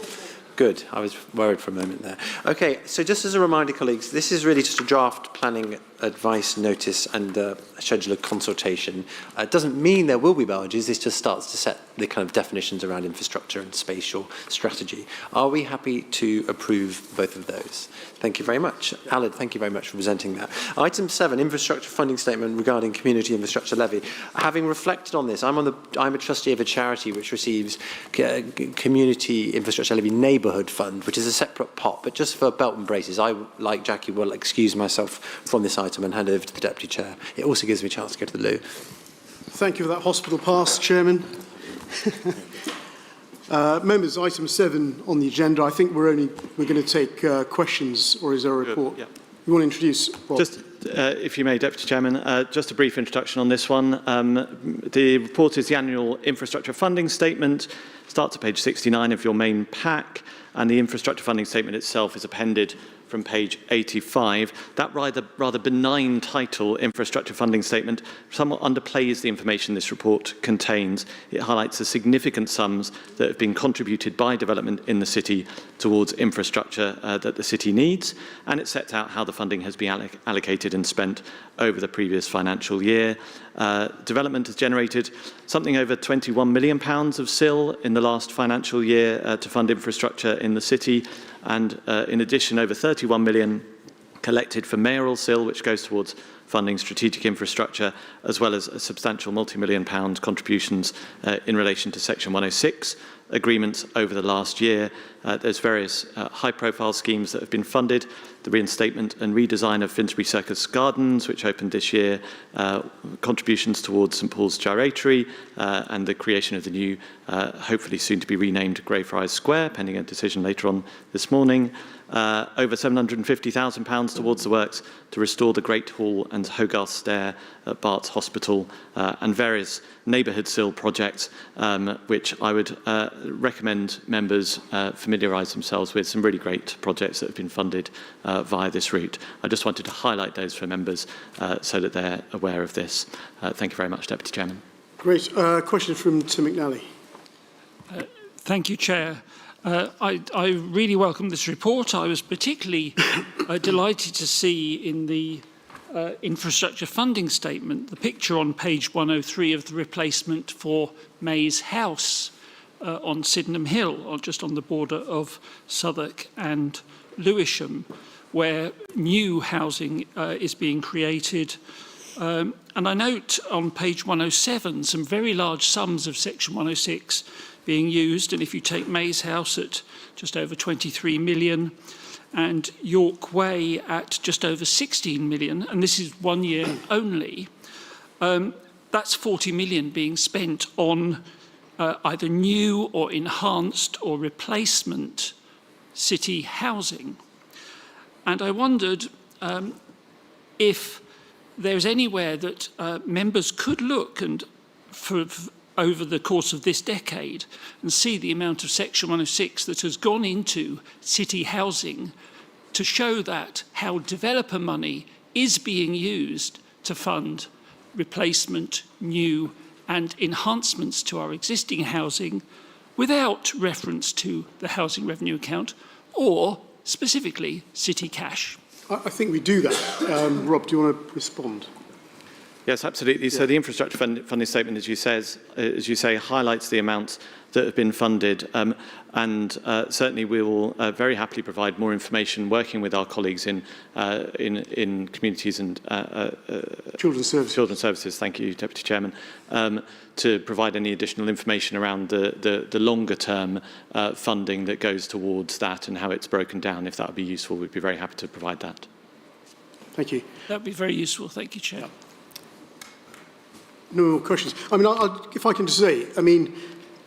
Good. I was worried for a moment there. Okay, so just as a reminder, colleagues, this is really just a draft planning advice notice and a schedule of consultation. It doesn't mean there will be barges. This just starts to set the kind of definitions around infrastructure and spatial strategy. Are we happy to approve both of those? Thank you very much. Aled, thank you very much for presenting that. Item 7, infrastructure funding statement regarding community infrastructure levy. Having reflected on this, I'm a trustee of a charity which receives community infrastructure levy neighbourhood fund, which is a separate pot, but just for belt and braces, I, like Jackie, will excuse myself from this item and hand over to the Deputy Chair. It also gives me a chance to go to the loo. Thank you for that hospital pass, Chairman. Members, item 7 on the agenda. I think we're going to take questions, or is there a report? Yeah. You want to introduce Rob? Just, if you may, Deputy Chairman, just a brief introduction on this one. The report is the annual infrastructure funding statement. Starts at page 69 of your main pack, and the infrastructure funding statement itself is appended from page 85. That rather benign title, Infrastructure Funding Statement, somewhat underplays the information this report contains. It highlights the significant sums that have been contributed by development in the city towards infrastructure that the city needs, and it sets out how the funding has been allocated and spent over the previous financial year. Development has generated something over £21 million of SIL in the last financial year to fund infrastructure in the city, and in addition over 31 million collected for mayoral SIL, which goes towards funding strategic infrastructure, as well as a substantial multi-million pound contributions in relation to Section 106 agreements over the last year. There's various high-profile schemes that have been funded. The reinstatement and redesign of Finsbury Circus Gardens, which opened this year, contributions towards St Paul's Gyratory, and the creation of the new, hopefully soon to be renamed Greyfriars Square, pending a decision later on this morning. Over £750,000 towards the works to restore the Great Hall and Hogarth Stair at Bart's Hospital, and various neighbourhood SIL projects, which I would recommend members familiarise themselves with. Some really great projects that have been funded via this route. I just wanted to highlight those for members so that they're aware of this. Thank you very much, Deputy Chairman. Great. Question from Tim McNally. Thank you, Chair. I really welcome this report. I was particularly delighted to see in the infrastructure funding statement the picture on page 103 of the replacement for Mays House on Sydenham Hill, or just on the border of Southwark and Lewisham, where new housing is being created. And I note on page 107 some very large sums of Section 106 being used, and if you take Mays House at just over 23 million and York Way at just over 16 million, and this is 1 year only, that's 40 million being spent on either new or enhanced or replacement city housing. And I wondered if there's anywhere that members could look and over the course of this decade and see the amount of Section 106 that has gone into city housing to show that how developer money is being used to fund replacement, new and enhancements to our existing housing without reference to the housing revenue account or specifically city cash. I think we do that. Rob, do you want to respond? Yes, absolutely. So the infrastructure funding statement, as you say, highlights the amounts that have been funded, and certainly we will very happily provide more information, working with our colleagues in communities and Children's Services. Thank you, Deputy Chairman, to provide any additional information around the longer term funding that goes towards that and how it's broken down. If that would be useful, we'd be very happy to provide that. Thank you. That would be very useful. Thank you, Chair. Yeah. No more questions. I mean, if I can just say, I mean,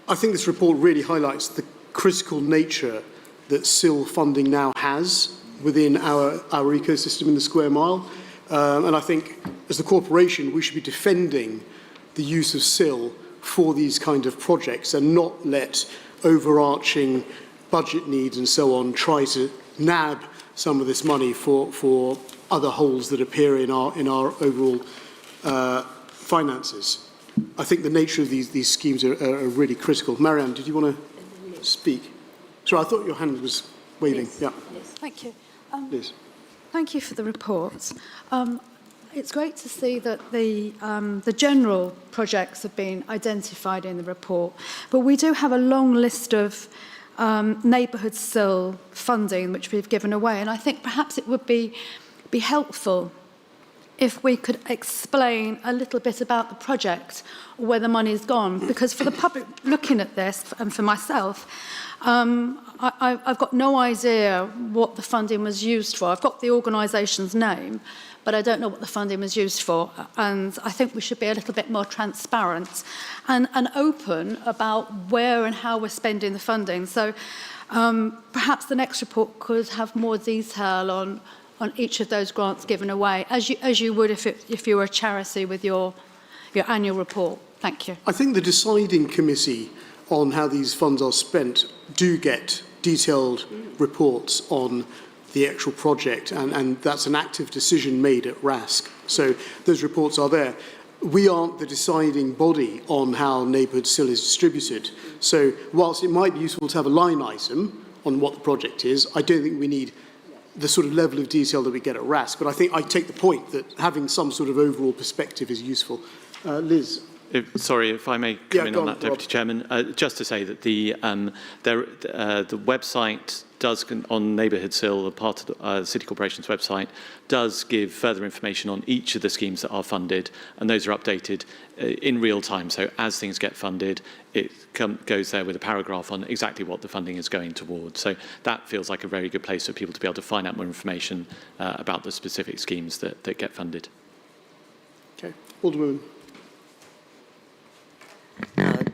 I think this report really highlights the critical nature that SIL funding now has within our ecosystem in the square mile. And I think as the corporation, we should be defending the use of SIL for these kind of projects and not let overarching budget needs and so on try to nab some of this money for other holes that appear in our overall finances. I think the nature of these schemes are really critical. Marianne, did you want to speak? Sorry, I thought your hand was waving. Yes. Yeah. Yes. Thank you. Please. Thank you for the report. It's great to see that the general projects have been identified in the report, but we do have a long list of neighbourhood SIL funding which we've given away, and I think perhaps it would be helpful if we could explain a little bit about the project, or where the money's gone, because for the public looking at this, and for myself, I've got no idea what the funding was used for. I've got the organisation's name, but I don't know what the funding was used for, and I think we should be a little bit more transparent and open about where and how we're spending the funding. So perhaps the next report could have more detail on each of those grants given away, as you would if you were a charity with your annual report. Thank you. I think the deciding committee on how these funds are spent do get detailed reports on the actual project, and that's an active decision made at RASC. So those reports are there. We aren't the deciding body on how neighbourhood SIL is distributed. So whilst it might be useful to have a line item on what the project is, I don't think we need the sort of level of detail that we get at RASC. But I think I take the point that having some sort of overall perspective is useful. Liz. Sorry, if I may come in on that, Deputy Chairman. Just to say that the website does, on Neighbourhood SIL, part of the City Corporation's website, does give further information on each of the schemes that are funded, and those are updated in real time. So as things get funded, it goes there with a paragraph on exactly what the funding is going towards. So that feels like a very good place for people to be able to find out more information about the specific schemes that get funded. Okay. Alderwoman.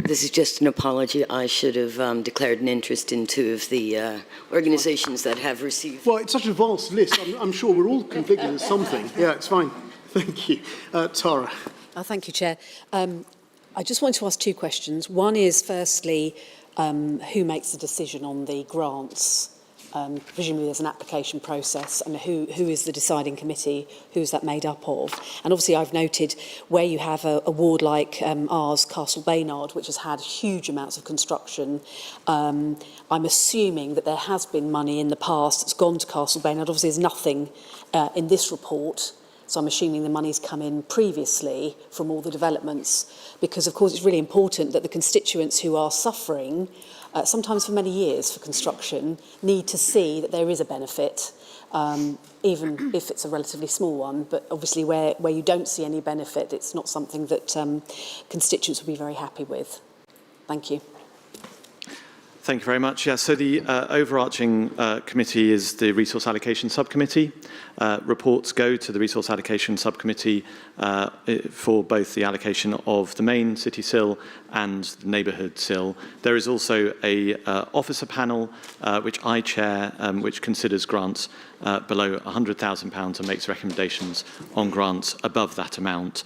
This is just an apology. I should have declared an interest in two of the organisations that have received. Well, it's such a vast list. I'm sure we're all conflicted in something. Yeah, it's fine. Thank you. Tara. Thank you, Chair. I just want to ask two questions. One is, firstly, who makes the decision on the grants? Presumably there's an application process, and who is the deciding committee? Who's that made up of? And obviously I've noted where you have a ward like ours, Castle Baynard, which has had huge amounts of construction. I'm assuming that there has been money in the past that's gone to Castle Baynard. Obviously there's nothing in this report, so I'm assuming the money's come in previously from all the developments, because of course it's really important that the constituents who are suffering sometimes for many years for construction, need to see that there is a benefit, even if it's a relatively small one. But obviously where you don't see any benefit, it's not something that constituents will be very happy with. Thank you. Thank you very much. Yeah, so the overarching committee is the Resource Allocation Subcommittee. Reports go to the Resource Allocation Subcommittee for both the allocation of the main city SIL and the neighbourhood SIL. There is also a officer panel, which I chair, which considers grants below £100,000 and makes recommendations on grants above that amount.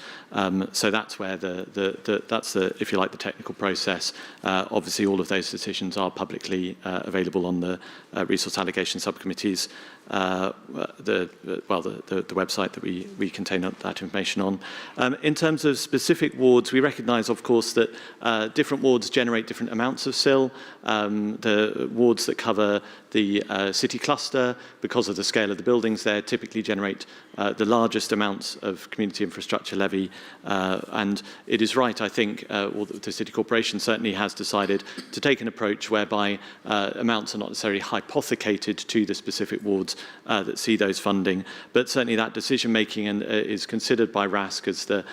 So that's where that's the, if you like, the technical process. Obviously, all of those decisions are publicly available on the Resource Allocation Subcommittee's the website that we contain that information on. In terms of specific wards, we recognise, of course, that different wards generate different amounts of SIL. The wards that cover the city cluster, because of the scale of the buildings there, typically generate the largest amounts of community infrastructure levy. And it is right, I think, or the City Corporation certainly has decided to take an approach whereby amounts are not necessarily hypothecated to the specific wards that see those funding, but certainly that decision making is considered by RASC as the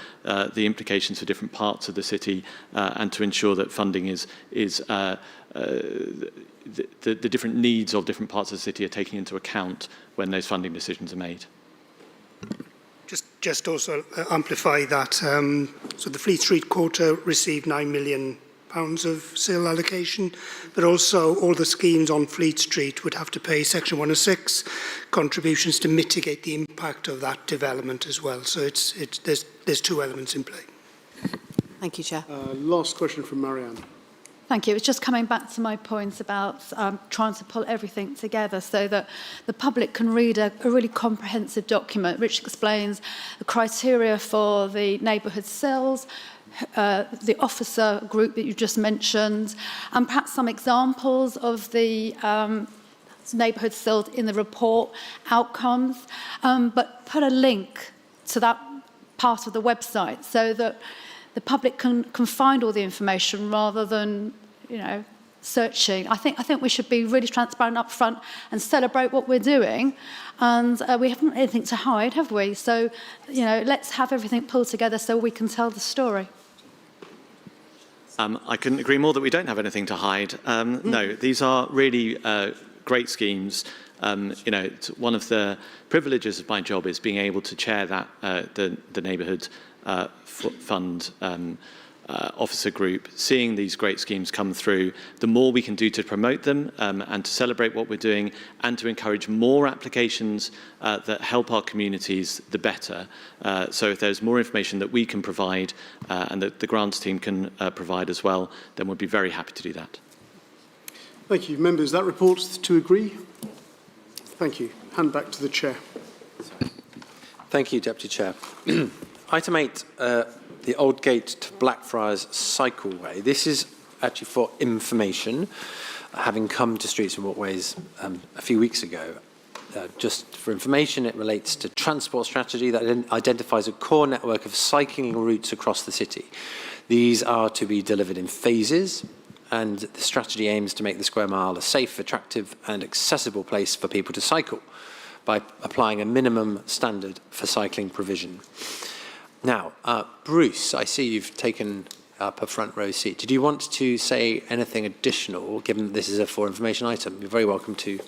implications for different parts of the city, and to ensure that funding is the different needs of different parts of the city are taken into account when those funding decisions are made. Just also amplify that. So the Fleet Street Quarter received £9 million of SIL allocation, but also all the schemes on Fleet Street would have to pay Section 106 contributions to mitigate the impact of that development as well. So there's two elements in play. Thank you, Chair. Last question from Marianne. Thank you. It's just coming back to my point about trying to pull everything together so that the public can read a really comprehensive document which explains the criteria for the neighbourhood SILs, the officer group that you just mentioned, and perhaps some examples of the neighbourhood SILs in the report outcomes, but put a link to that part of the website so that the public can find all the information rather than, searching. I think we should be really transparent up front and celebrate what we're doing. And we haven't anything to hide, have we? So, let's have everything pulled together so we can tell the story. I couldn't agree more that we don't have anything to hide. No, these are really great schemes. It's one of the privileges of my job is being able to chair that the neighbourhood fund officer group, seeing these great schemes come through. The more we can do to promote them and to celebrate what we're doing and to encourage more applications that help our communities, the better. So if there's more information that we can provide and that the grants team can provide as well, then we'll be very happy to do that. Thank you. Members, that report's to agree? Thank you. Hand back to the Chair. Thank you, Deputy Chair. Item 8, the Old Gate to Blackfriars Cycleway. This is actually for information, having come to Streets and Walkways a few weeks ago. Just for information, it relates to transport strategy that identifies a core network of cycling routes across the city. These are to be delivered in phases, and the strategy aims to make the square mile a safe, attractive and accessible place for people to cycle by applying a minimum standard for cycling provision. Now, Bruce, I see you've taken up a front row seat. Did you want to say anything additional, given that this is a for information item? You're very welcome to.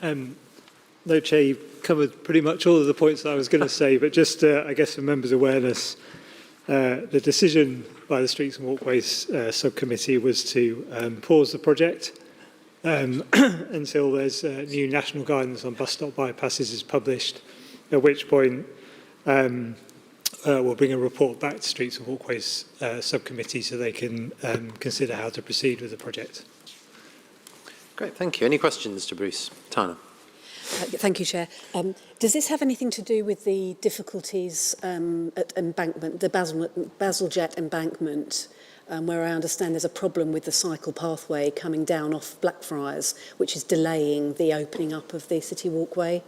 No, Chair, you've covered pretty much all of the points that I was going to say, but just, I guess, for members' awareness, the decision by the Streets and Walkways subcommittee was to pause the project until there's new national guidance on bus stop bypasses is published, at which point we'll bring a report back to Streets and Walkways subcommittee so they can consider how to proceed with the project. Great, thank you. Any questions to Bruce? Tana. Thank you, Chair. Does this have anything to do with the difficulties at embankment, the Basiljet embankment, where I understand there's a problem with the cycle pathway coming down off Blackfriars, which is delaying the opening up of the city walkway?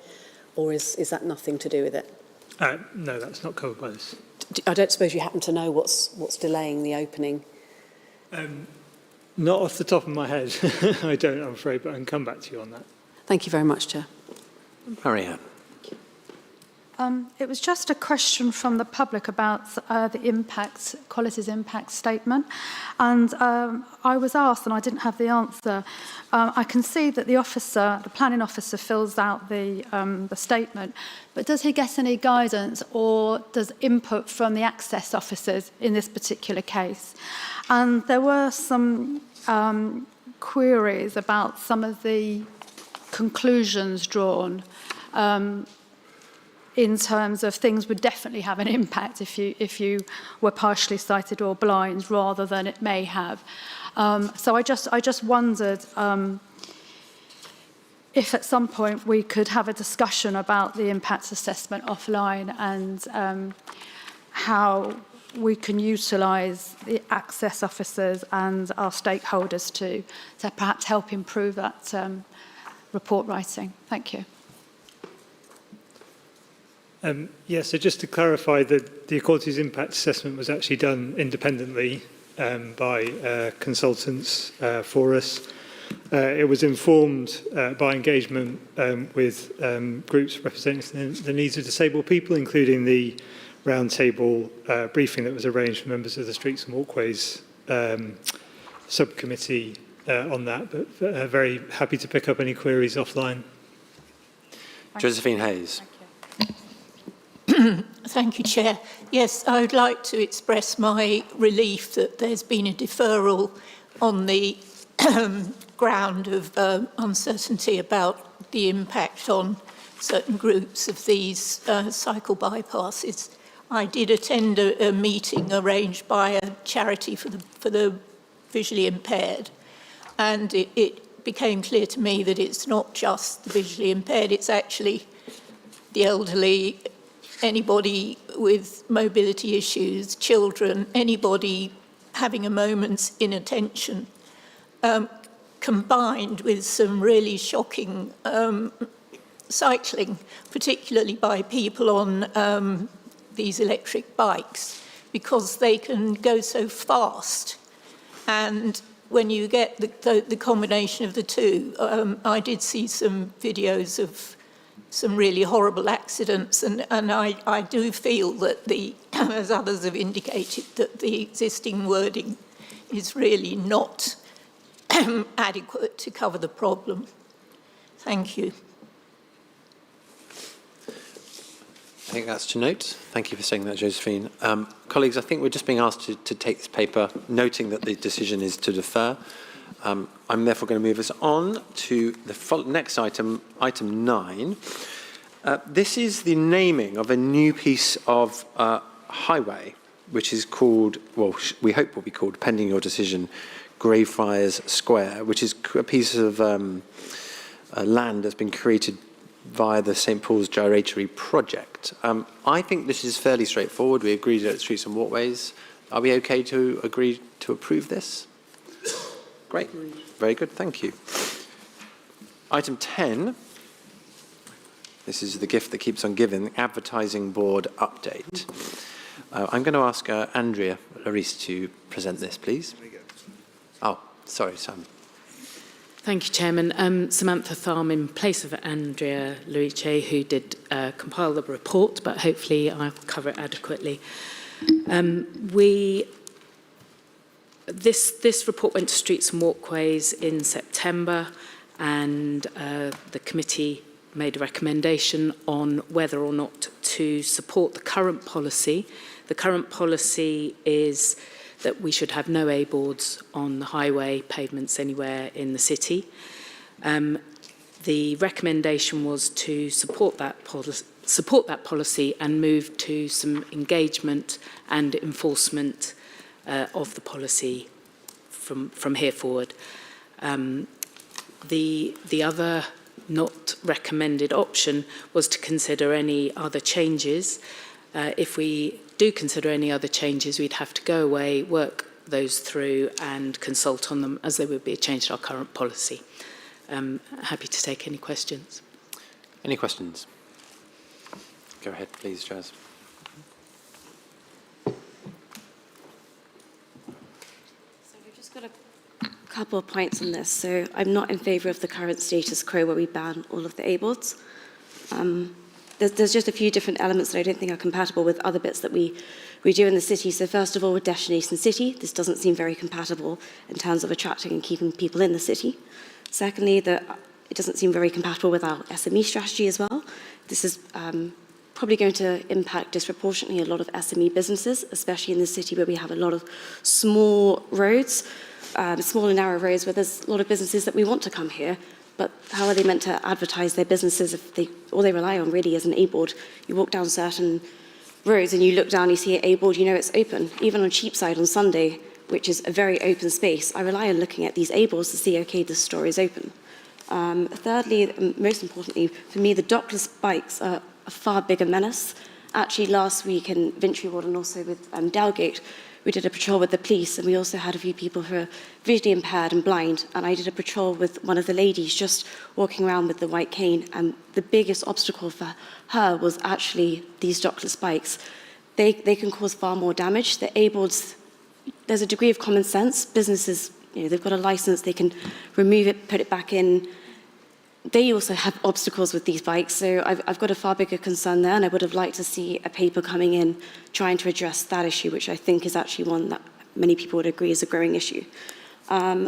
Or is that nothing to do with it? No, that's not covered by this. I don't suppose you happen to know what's delaying the opening? Not off the top of my head. I don't, I'm afraid, but I can come back to you on that. Thank you very much, Chair. Marianne. It was just a question from the public about the qualities impact statement. And I was asked, and I didn't have the answer. I can see that the planning officer fills out the statement, but does he get any guidance or does input from the access officers in this particular case? And there were some queries about some of the conclusions drawn in terms of things would definitely have an impact if you were partially sighted or blind rather than it may have. So I just wondered if at some point we could have a discussion about the impact assessment offline and how we can utilise the access officers and our stakeholders to perhaps help improve that report writing. Thank you. So just to clarify, the Equalities Impact Assessment was actually done independently by consultants for us. It was informed by engagement with groups representing the needs of disabled people, including the roundtable briefing that was arranged for members of the Streets and Walkways subcommittee on that, but very happy to pick up any queries offline. Josephine Hayes. Thank you, Chair. Yes, I would like to express my relief that there's been a deferral on the ground of uncertainty about the impact on certain groups of these cycle bypasses. I did attend a meeting arranged by a charity for the visually impaired, and it became clear to me that it's not just the visually impaired, it's actually the elderly, anybody with mobility issues, children, anybody having a moment's inattention, combined with some really shocking cycling, particularly by people on these electric bikes, because they can go so fast. And when you get the combination of the two, I did see some videos of some really horrible accidents, and I do feel that as others have indicated, that the existing wording is really not adequate to cover the problem. Thank you. I think that's to note. Thank you for saying that, Josephine. Colleagues, I think we're just being asked to take this paper, noting that the decision is to defer. I'm therefore going to move us on to the next item, item 9. This is the naming of a new piece of highway, which is called, well, we hope will be called, pending your decision, Greyfriars Square, which is a piece of land that's been created via the St Paul's Gyratory project. I think this is fairly straightforward. We agreed at Streets and Walkways. Are we okay to agree to approve this? Great. Very good. Thank you. Item 10. This is the gift that keeps on giving, advertising board update. I'm going to ask Andrea Larice to present this, please. Oh, sorry, Sam. Thank you, Chairman. Samantha Tharm in place of Andrea Luice, who did compile the report, but hopefully I'll cover it adequately. This report went to Streets and Walkways in September, and the committee made a recommendation on whether or not to support the current policy. The current policy is that we should have no A-boards on the highway pavements anywhere in the city. The recommendation was to support that policy and move to some engagement and enforcement of the policy from here forward. The other not recommended option was to consider any other changes. If we do consider any other changes, we'd have to go away, work those through and consult on them as they would be a change to our current policy. Happy to take any questions. Any questions? Go ahead, please, Jazz. So we've just got a couple of points on this. So I'm not in favour of the current status quo where we ban all of the A-boards. There's just a few different elements that I don't think are compatible with other bits that we do in the city. So first of all, with Destination City, this doesn't seem very compatible in terms of attracting and keeping people in the city. Secondly, it doesn't seem very compatible with our SME strategy as well. This is probably going to impact disproportionately a lot of SME businesses, especially in the city where we have a lot of small roads, small and narrow roads where there's a lot of businesses that we want to come here. But how are they meant to advertise their businesses if all they rely on really is an A-board? You walk down certain roads and you look down, you see an A-board, you know it's open. Even on Cheapside on Sunday, which is a very open space, I rely on looking at these A-boards to see, okay, the store is open. Thirdly, and most importantly, for me, the dockless bikes are a far bigger menace. Actually, last week in Vintry Ward and also with Dowgate, we did a patrol with the police, and we also had a few people who are visually impaired and blind, and I did a patrol with one of the ladies just walking around with the white cane, and the biggest obstacle for her was actually these dockless bikes. They can cause far more damage. They're able to, there's a degree of common sense. Businesses, they've got a license, they can remove it, put it back in. They also have obstacles with these bikes, so I've got a far bigger concern there, and I would have liked to see a paper coming in trying to address that issue, which I think is actually one that many people would agree is a growing issue.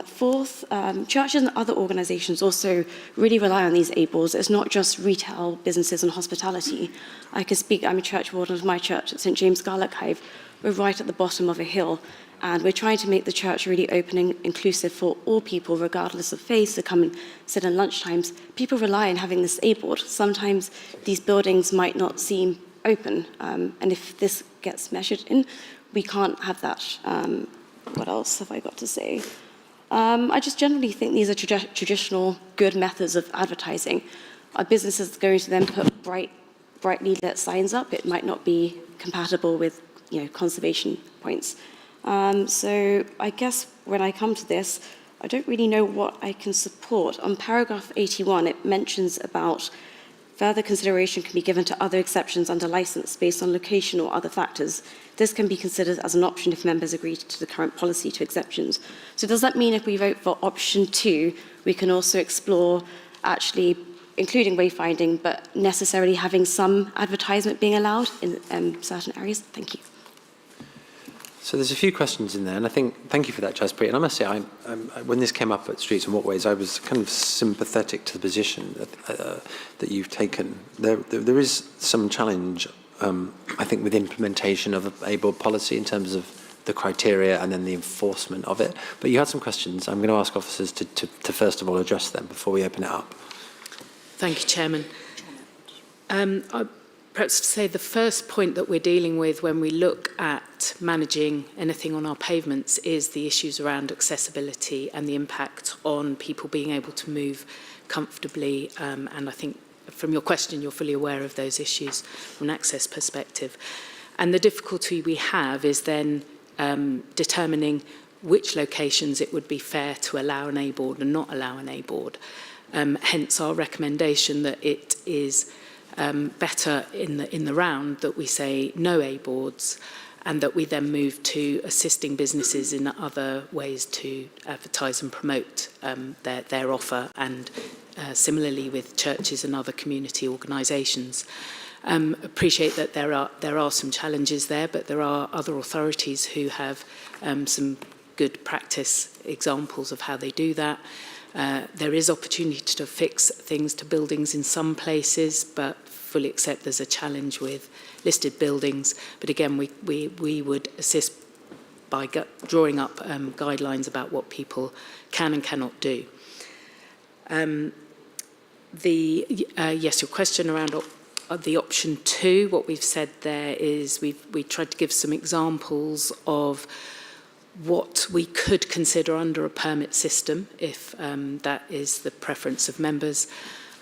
Fourth, churches and other organisations also really rely on these ables. It's not just retail businesses and hospitality. I can speak, I'm a church warden of my church at St James Garlick. We're right at the bottom of a hill, and we're trying to make the church really open and inclusive for all people, regardless of faith, to come and sit in lunchtimes. People rely on having this abled. Sometimes these buildings might not seem open, and if this gets measured in, we can't have that. What else have I got to say? I just generally think these are traditional good methods of advertising. Our businesses going to then put brightly lit signs up. It might not be compatible with conservation points. So I guess when I come to this, I don't really know what I can support. On paragraph 81, it mentions about further consideration can be given to other exceptions under licence based on location or other factors. This can be considered as an option if members agree to the current policy to exceptions. So does that mean if we vote for option 2, we can also explore actually including wayfinding, but necessarily having some advertisement being allowed in certain areas? Thank you. So there's a few questions in there, and I think, thank you for that, Jaspreet. And I must say, when this came up at Streets and Walkways, I was kind of sympathetic to the position that you've taken. There is some challenge, I think, with implementation of ABLE policy in terms of the criteria and then the enforcement of it. But you had some questions. I'm going to ask officers to first of all address them before we open it up. Thank you, Chairman. Perhaps to say the first point that we're dealing with when we look at managing anything on our pavements is the issues around accessibility and the impact on people being able to move comfortably. And I think from your question, you're fully aware of those issues from an access perspective. And the difficulty we have is then determining which locations it would be fair to allow an A-board and not allow an A-board. Hence our recommendation that it is better in the round that we say no A-boards, and that we then move to assisting businesses in other ways to advertise and promote their offer, and similarly with churches and other community organisations. Appreciate that there are some challenges there, but there are other authorities who have some good practice examples of how they do that. There is opportunity to fix things to buildings in some places, but fully accept there's a challenge with listed buildings. But again, we would assist by drawing up guidelines about what people can and cannot do. Yes, your question around the option 2, what we've said there is we tried to give some examples of what we could consider under a permit system if that is the preference of members,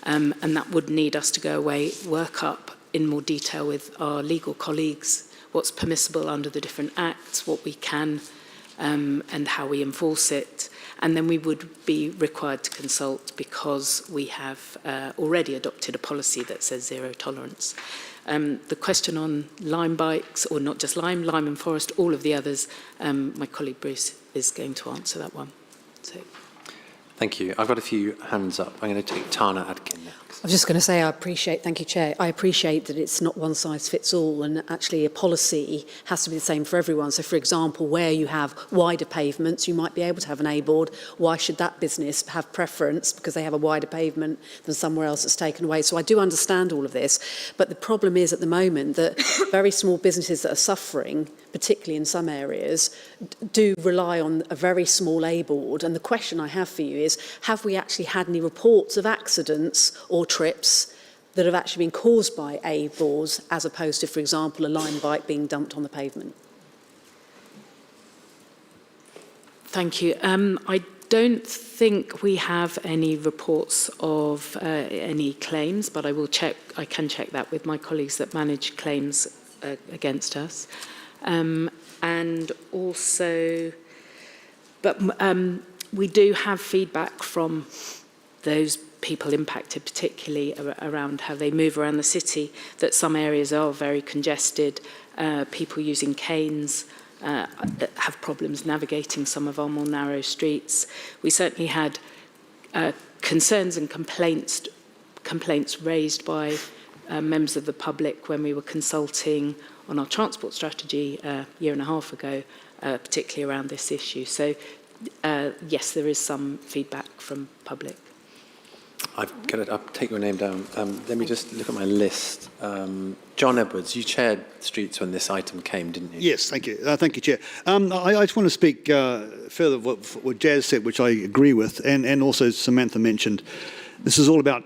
and that would need us to go away, work up in more detail with our legal colleagues what's permissible under the different acts, what we can and how we enforce it, and then we would be required to consult because we have already adopted a policy that says zero tolerance. The question on lime bikes, or not just lime and forest, all of the others, my colleague Bruce is going to answer that one. So. Thank you. I've got a few hands up. I'm going to take Tana Adkin next. I was just going to say, thank you, Chair. I appreciate that it's not one size fits all, and actually a policy has to be the same for everyone. So, for example, where you have wider pavements, you might be able to have an A-board. Why should that business have preference because they have a wider pavement than somewhere else that's taken away? So I do understand all of this, but the problem is at the moment that very small businesses that are suffering, particularly in some areas, do rely on a very small A-board. And the question I have for you is, have we actually had any reports of accidents or trips that have actually been caused by A-boards as opposed to, for example, a lime bike being dumped on the pavement? Thank you. I don't think we have any reports of any claims, but I can check that with my colleagues that manage claims against us. And also, but we do have feedback from those people impacted, particularly around how they move around the city, that some areas are very congested, people using canes, have problems navigating some of our more narrow streets. We certainly had concerns and complaints raised by members of the public when we were consulting on our transport strategy a year and a half ago, particularly around this issue. So yes, there is some feedback from public. I'll take your name down. Let me just look at my list. John Edwards, you chaired Streets when this item came, didn't you? Yes, thank you. Thank you, Chair. I just want to speak further what Jazz said, which I agree with, and also Samantha mentioned. This is all about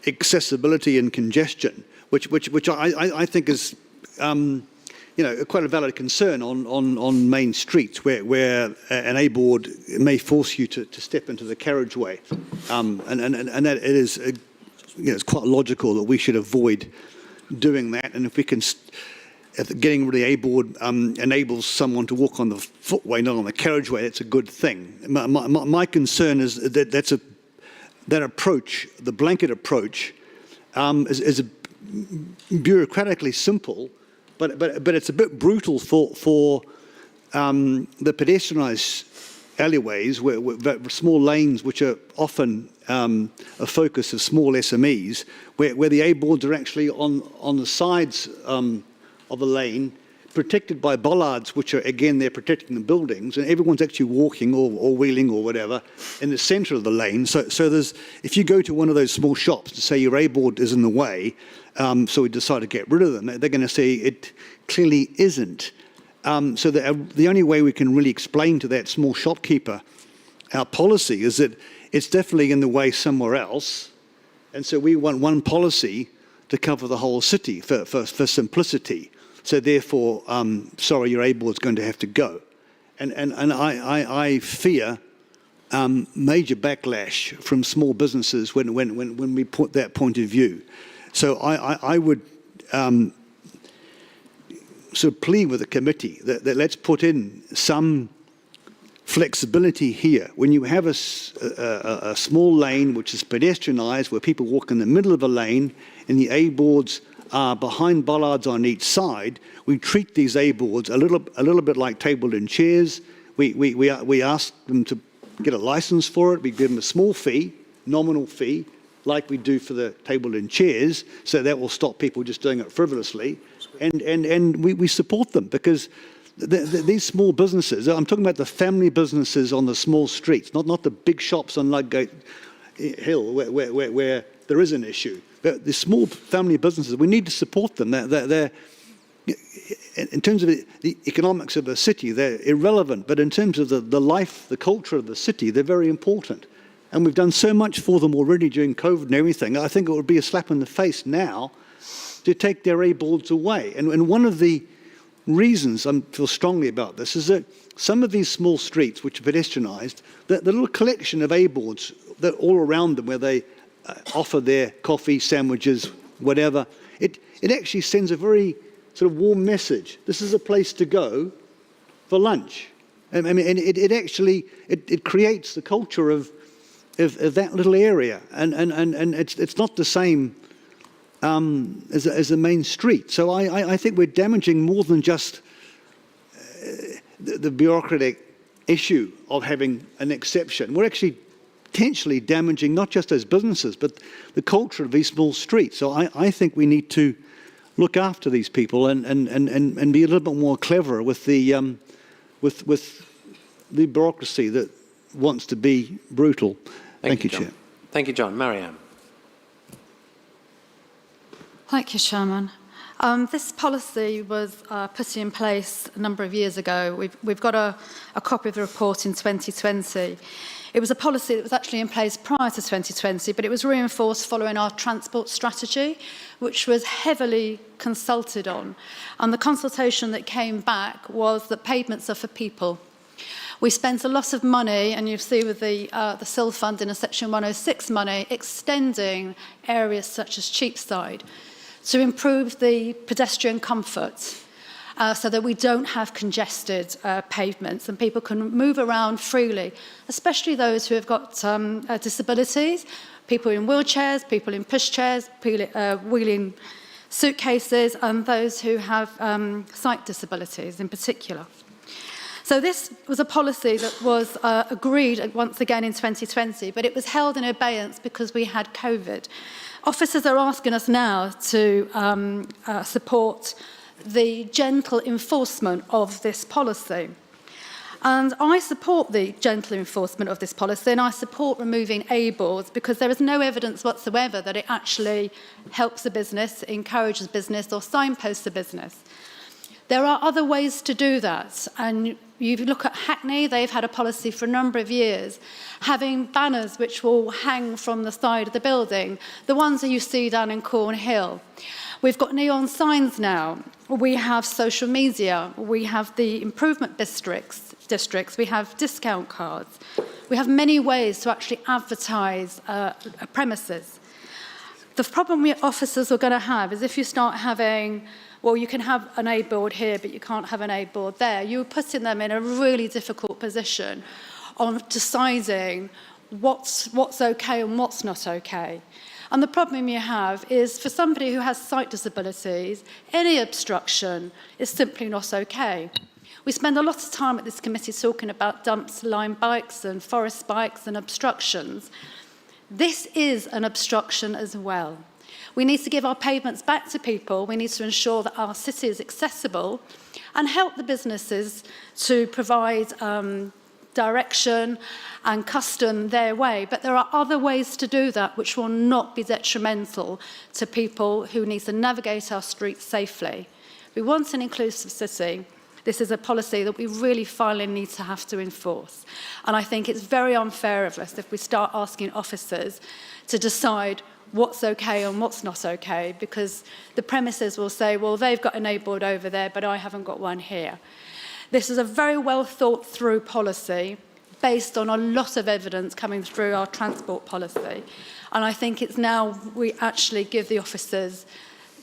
accessibility and congestion, which I think is quite a valid concern on main streets where an A board may force you to step into the carriageway, and that it is it's quite logical that we should avoid doing that. And if we can, if getting rid of the A board enables someone to walk on the footway, not on the carriageway, that's a good thing. My concern is that that approach, the blanket approach, is bureaucratically simple. But it's a bit brutal for the pedestrianised alleyways, where small lanes, which are often a focus of small SMEs, where the A boards are actually on the sides of a lane, protected by bollards, which are, again, they're protecting the buildings, and everyone's actually walking or wheeling or whatever in the centre of the lane. So there's, if you go to one of those small shops to say your A board is in the way, so we decide to get rid of them, they're going to say it clearly isn't. So the only way we can really explain to that small shopkeeper our policy is that it's definitely in the way somewhere else, and so we want one policy to cover the whole city for simplicity. So therefore, sorry, your A board's going to have to go. And I fear major backlash from small businesses when we put that point of view. So I would sort of plead with the committee that let's put in some flexibility here. When you have a small lane which is pedestrianised, where people walk in the middle of a lane and the A boards are behind bollards on each side, we treat these A boards a little bit like table and chairs. We ask them to get a license for it. We give them a small fee, nominal fee, like we do for the table and chairs, so that will stop people just doing it frivolously. And we support them, because these small businesses, I'm talking about the family businesses on the small streets, not the big shops on Ludgate Hill where there is an issue. But the small family businesses, we need to support them. They're in terms of the economics of a city, they're irrelevant. But in terms of the life, the culture of the city, they're very important. And we've done so much for them already during COVID and everything. I think it would be a slap in the face now to take their A boards away. And one of the reasons I feel strongly about this is that some of these small streets, which are pedestrianised, the little collection of A boards that all around them, where they offer their coffee, sandwiches, whatever, it actually sends a very sort of warm message. This is a place to go for lunch. I mean, and it actually creates the culture of that little area, and it's not the same as a main street. So I think we're damaging more than just the bureaucratic issue of having an exception. We're actually potentially damaging not just those businesses, but the culture of these small streets. So I think we need to look after these people and be a little bit more clever with the bureaucracy that wants to be brutal. Thank you, Chair. Thank you, John. Marianne. Thank you, Chairman. This policy was put in place a number of years ago. We've got a copy of the report in 2020. It was a policy that was actually in place prior to 2020, but it was reinforced following our transport strategy, which was heavily consulted on. And the consultation that came back was that pavements are for people. We spent a lot of money, and you see with the SIL fund in a Section 106 money, extending areas such as Cheapside to improve the pedestrian comfort so that we don't have congested pavements and people can move around freely, especially those who have got disabilities, people in wheelchairs, people in pushchairs, wheeling suitcases, and those who have sight disabilities in particular. So this was a policy that was agreed once again in 2020, but it was held in abeyance because we had COVID. Officers are asking us now to support the gentle enforcement of this policy. And I support the gentle enforcement of this policy, and I support removing A-boards because there is no evidence whatsoever that it actually helps a business, encourages business, or signposts a business. There are other ways to do that, and you look at Hackney, they've had a policy for a number of years, having banners which will hang from the side of the building, the ones that you see down in Cornhill. We've got neon signs now. We have social media. We have the improvement districts. We have discount cards. We have many ways to actually advertise premises. The problem officers are going to have is if you start having, well, you can have an A-board here, but you can't have an A-board there, you're putting them in a really difficult position on deciding what's okay and what's not okay. And the problem you have is for somebody who has sight disabilities, any obstruction is simply not okay. We spend a lot of time at this committee talking about dumps, line bikes and forest bikes and obstructions. This is an obstruction as well. We need to give our pavements back to people. We need to ensure that our city is accessible and help the businesses to provide direction and custom their way. But there are other ways to do that which will not be detrimental to people who need to navigate our streets safely. We want an inclusive city. This is a policy that we really finally need to have to enforce. And I think it's very unfair of us if we start asking officers to decide what's okay and what's not okay, because the premises will say, well, they've got an A-board over there, but I haven't got one here. This is a very well thought through policy based on a lot of evidence coming through our transport policy. And I think it's now we actually give the officers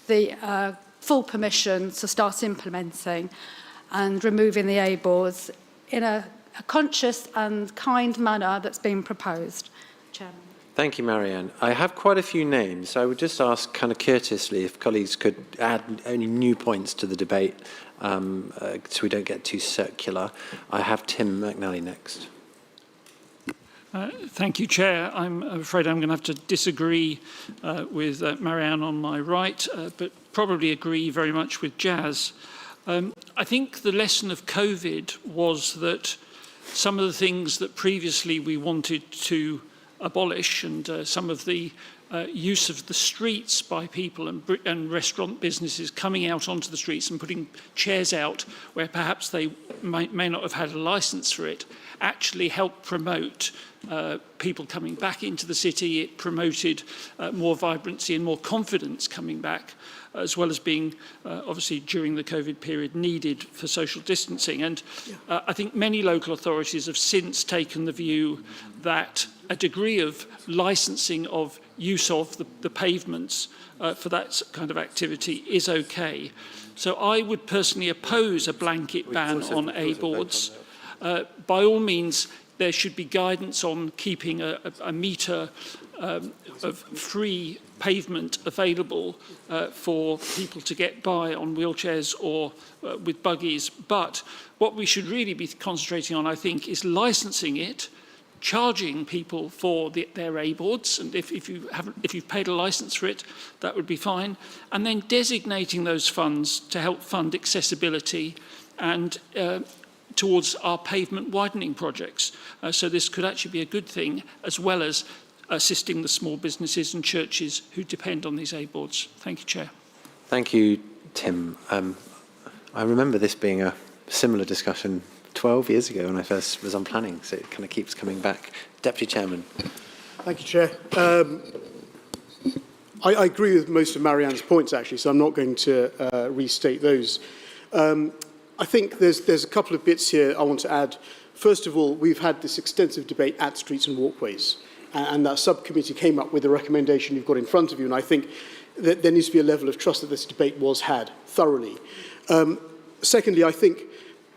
the full permission to start implementing and removing the A-boards in a conscious and kind manner that's been proposed. Chairman. Thank you, Marianne. I have quite a few names, so I would just ask kind of courteously if colleagues could add any new points to the debate so we don't get too circular. I have Tim McNally next. Thank you, Chair. I'm afraid I'm going to have to disagree with Marianne on my right, but probably agree very much with Jazz. I think the lesson of COVID was that some of the things that previously we wanted to abolish and some of the use of the streets by people and restaurant businesses coming out onto the streets and putting chairs out where perhaps they may not have had a license for it actually helped promote people coming back into the city. It promoted more vibrancy and more confidence coming back, as well as being, obviously, during the COVID period, needed for social distancing. And I think many local authorities have since taken the view that a degree of licensing of use of the pavements for that kind of activity is okay. So I would personally oppose a blanket ban on A-boards. By all means, there should be guidance on keeping a metre of free pavement available for people to get by on wheelchairs or with buggies. But what we should really be concentrating on, I think, is licensing it, charging people for their A-boards, and if you've paid a licence for it, that would be fine, and then designating those funds to help fund accessibility and towards our pavement widening projects. So this could actually be a good thing, as well as assisting the small businesses and churches who depend on these A-boards. Thank you, Chair. Thank you, Tim. I remember this being a similar discussion 12 years ago when I first was on planning, so it kind of keeps coming back. Deputy Chairman. Thank you, Chair. I agree with most of Marianne's points, actually, so I'm not going to restate those. I think there's a couple of bits here I want to add. First of all, we've had this extensive debate at Streets and Walkways, and that subcommittee came up with the recommendation you've got in front of you, and I think that there needs to be a level of trust that this debate was had thoroughly. Secondly, I think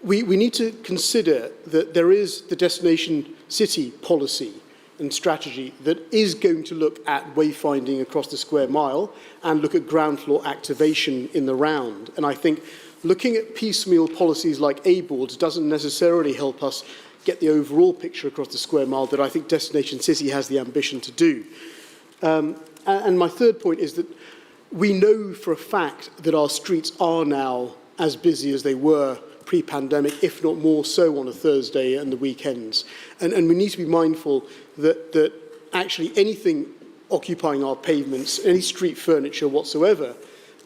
we need to consider that there is the destination city policy and strategy that is going to look at wayfinding across the square mile and look at ground floor activation in the round. And I think looking at piecemeal policies like A-boards doesn't necessarily help us get the overall picture across the square mile that I think Destination City has the ambition to do. And my third point is that we know for a fact that our streets are now as busy as they were pre-pandemic, if not more so on a Thursday and the weekends. And we need to be mindful that actually anything occupying our pavements, any street furniture whatsoever,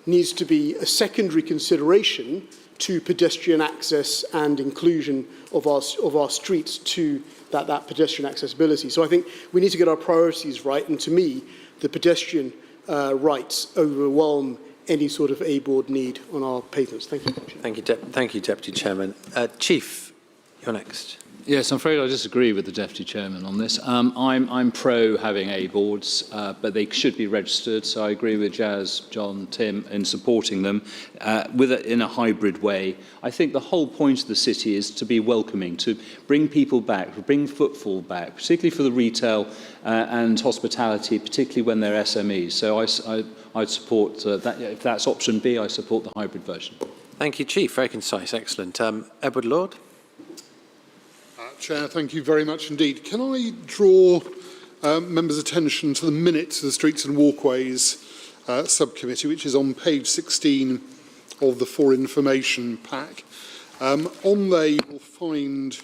needs to be a secondary consideration to pedestrian access and inclusion of our streets to that pedestrian accessibility. So I think we need to get our priorities right, and to me, the pedestrian rights overwhelm any sort of A-board need on our pavements. Thank you. Thank you, Deputy Chairman. Chief, you're next. Yes, I'm afraid I disagree with the Deputy Chairman on this. I'm pro having A-boards, but they should be registered, so I agree with Jazz, John, Tim in supporting them in a hybrid way. I think the whole point of the city is to be welcoming, to bring people back, to bring footfall back, particularly for the retail and hospitality, particularly when they're SMEs. So I'd support that. If that's option B, I support the hybrid version. Thank you, Chief. Very concise. Excellent. Edward Lord. Chair, thank you very much indeed. Can I draw members' attention to the minutes of the Streets and Walkways subcommittee, which is on page 16 of the For Information pack. On there you will find,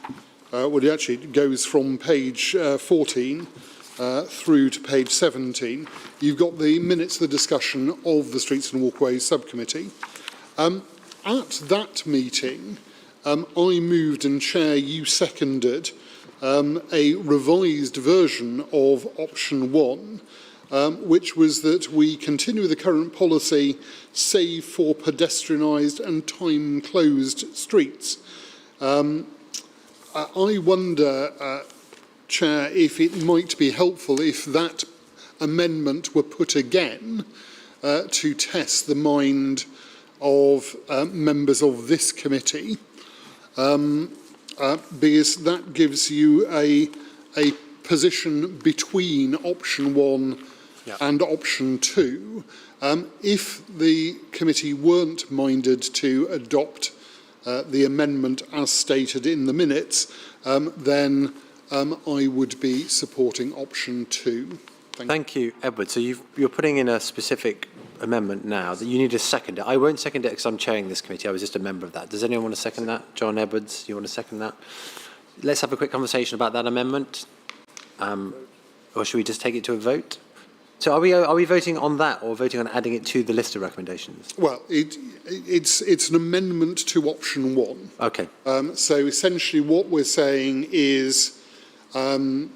well, actually it goes from page 14 through to page 17. You've got the minutes of the discussion of the Streets and Walkways subcommittee. At that meeting, I moved, and Chair, you seconded a revised version of option 1, which was that we continue the current policy save for pedestrianised and time-closed streets. I wonder, Chair, if it might be helpful if that amendment were put again to test the mind of members of this committee, because that gives you a position between option 1 and option 2. If the committee weren't minded to adopt the amendment as stated in the minutes, then I would be supporting option 2. Thank you, Edward. So you're putting in a specific amendment now that you need to second it. I won't second it because I'm chairing this committee. I was just a member of that. Does anyone want to second that? John Edwards, do you want to second that? Let's have a quick conversation about that amendment. Or should we just take it to a vote? So are we voting on that or voting on adding it to the list of recommendations? Well, it's an amendment to option 1. Okay. So essentially what we're saying is that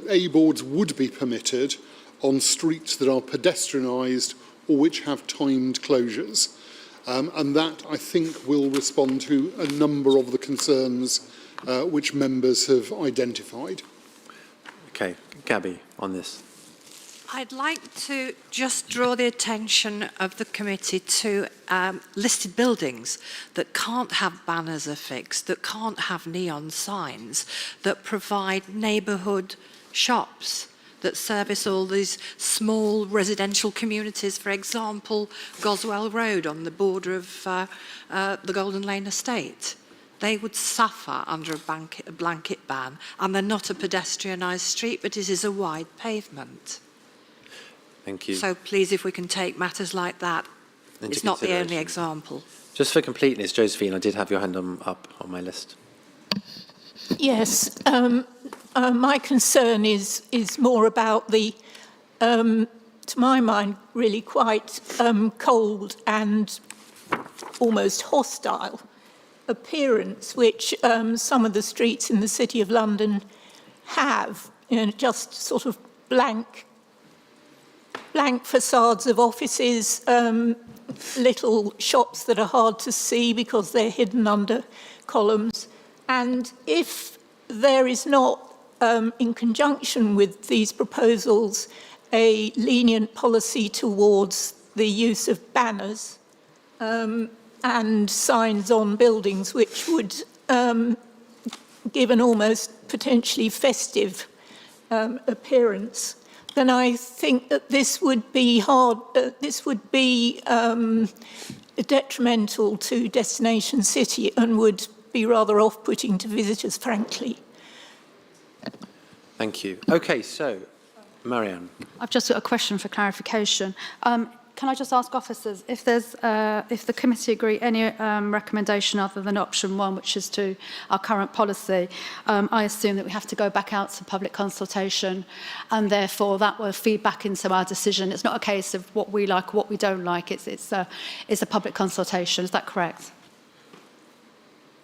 A-boards would be permitted on streets that are pedestrianised or which have timed closures. And that, I think, will respond to a number of the concerns which members have identified. Okay. Gabby, on this. I'd like to just draw the attention of the committee to listed buildings that can't have banners affixed, that can't have neon signs, that provide neighbourhood shops, that service all these small residential communities, for example, Goswell Road on the border of the Golden Lane estate. They would suffer under a blanket ban, and they're not a pedestrianised street, but it is a wide pavement. Thank you. So please, if we can take matters like that, it's not the only example. Just for completeness, Josephine, I did have your hand up on my list. Yes, my concern is more about the, to my mind, really quite cold and almost hostile appearance which some of the streets in the City of London have, just sort of blank facades of offices, little shops that are hard to see because they're hidden under columns, And if there is not, in conjunction with these proposals, a lenient policy towards the use of banners and signs on buildings, which would give an almost potentially festive appearance, then I think that this would be detrimental to Destination City and would be rather off-putting to visitors, frankly. Thank you. Okay, so, Marianne. I've just got a question for clarification. Can I just ask officers if the committee agree any recommendation other than option 1, which is to our current policy? I assume that we have to go back out to public consultation, and therefore that will feed back into our decision. It's not a case of what we like or what we don't like. It's a public consultation. Is that correct?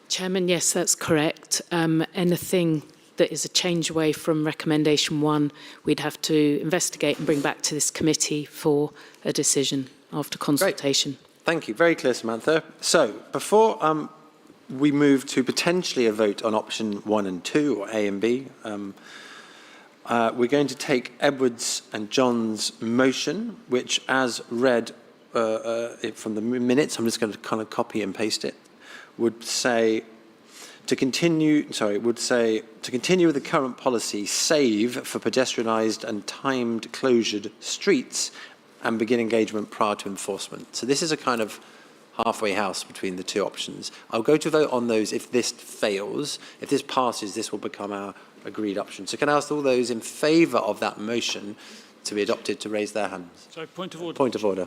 Chairman, yes, that's correct. Anything that is a change away from recommendation 1, we'd have to investigate and bring back to this committee for a decision after consultation. Great. Thank you. Very clear, Samantha. So, before we move to potentially a vote on option 1 and 2, or A and B, we're going to take Edward's and John's motion, which, as read from the minutes, I'm just going to kind of copy and paste it, would say to continue with the current policy, save for pedestrianised and timed closured streets and begin engagement prior to enforcement. So this is a kind of halfway house between the two options. I'll go to vote on those if this fails. If this passes, this will become our agreed option. So can I ask all those in favour of that motion to be adopted to raise their hands? So point of order. Point of order.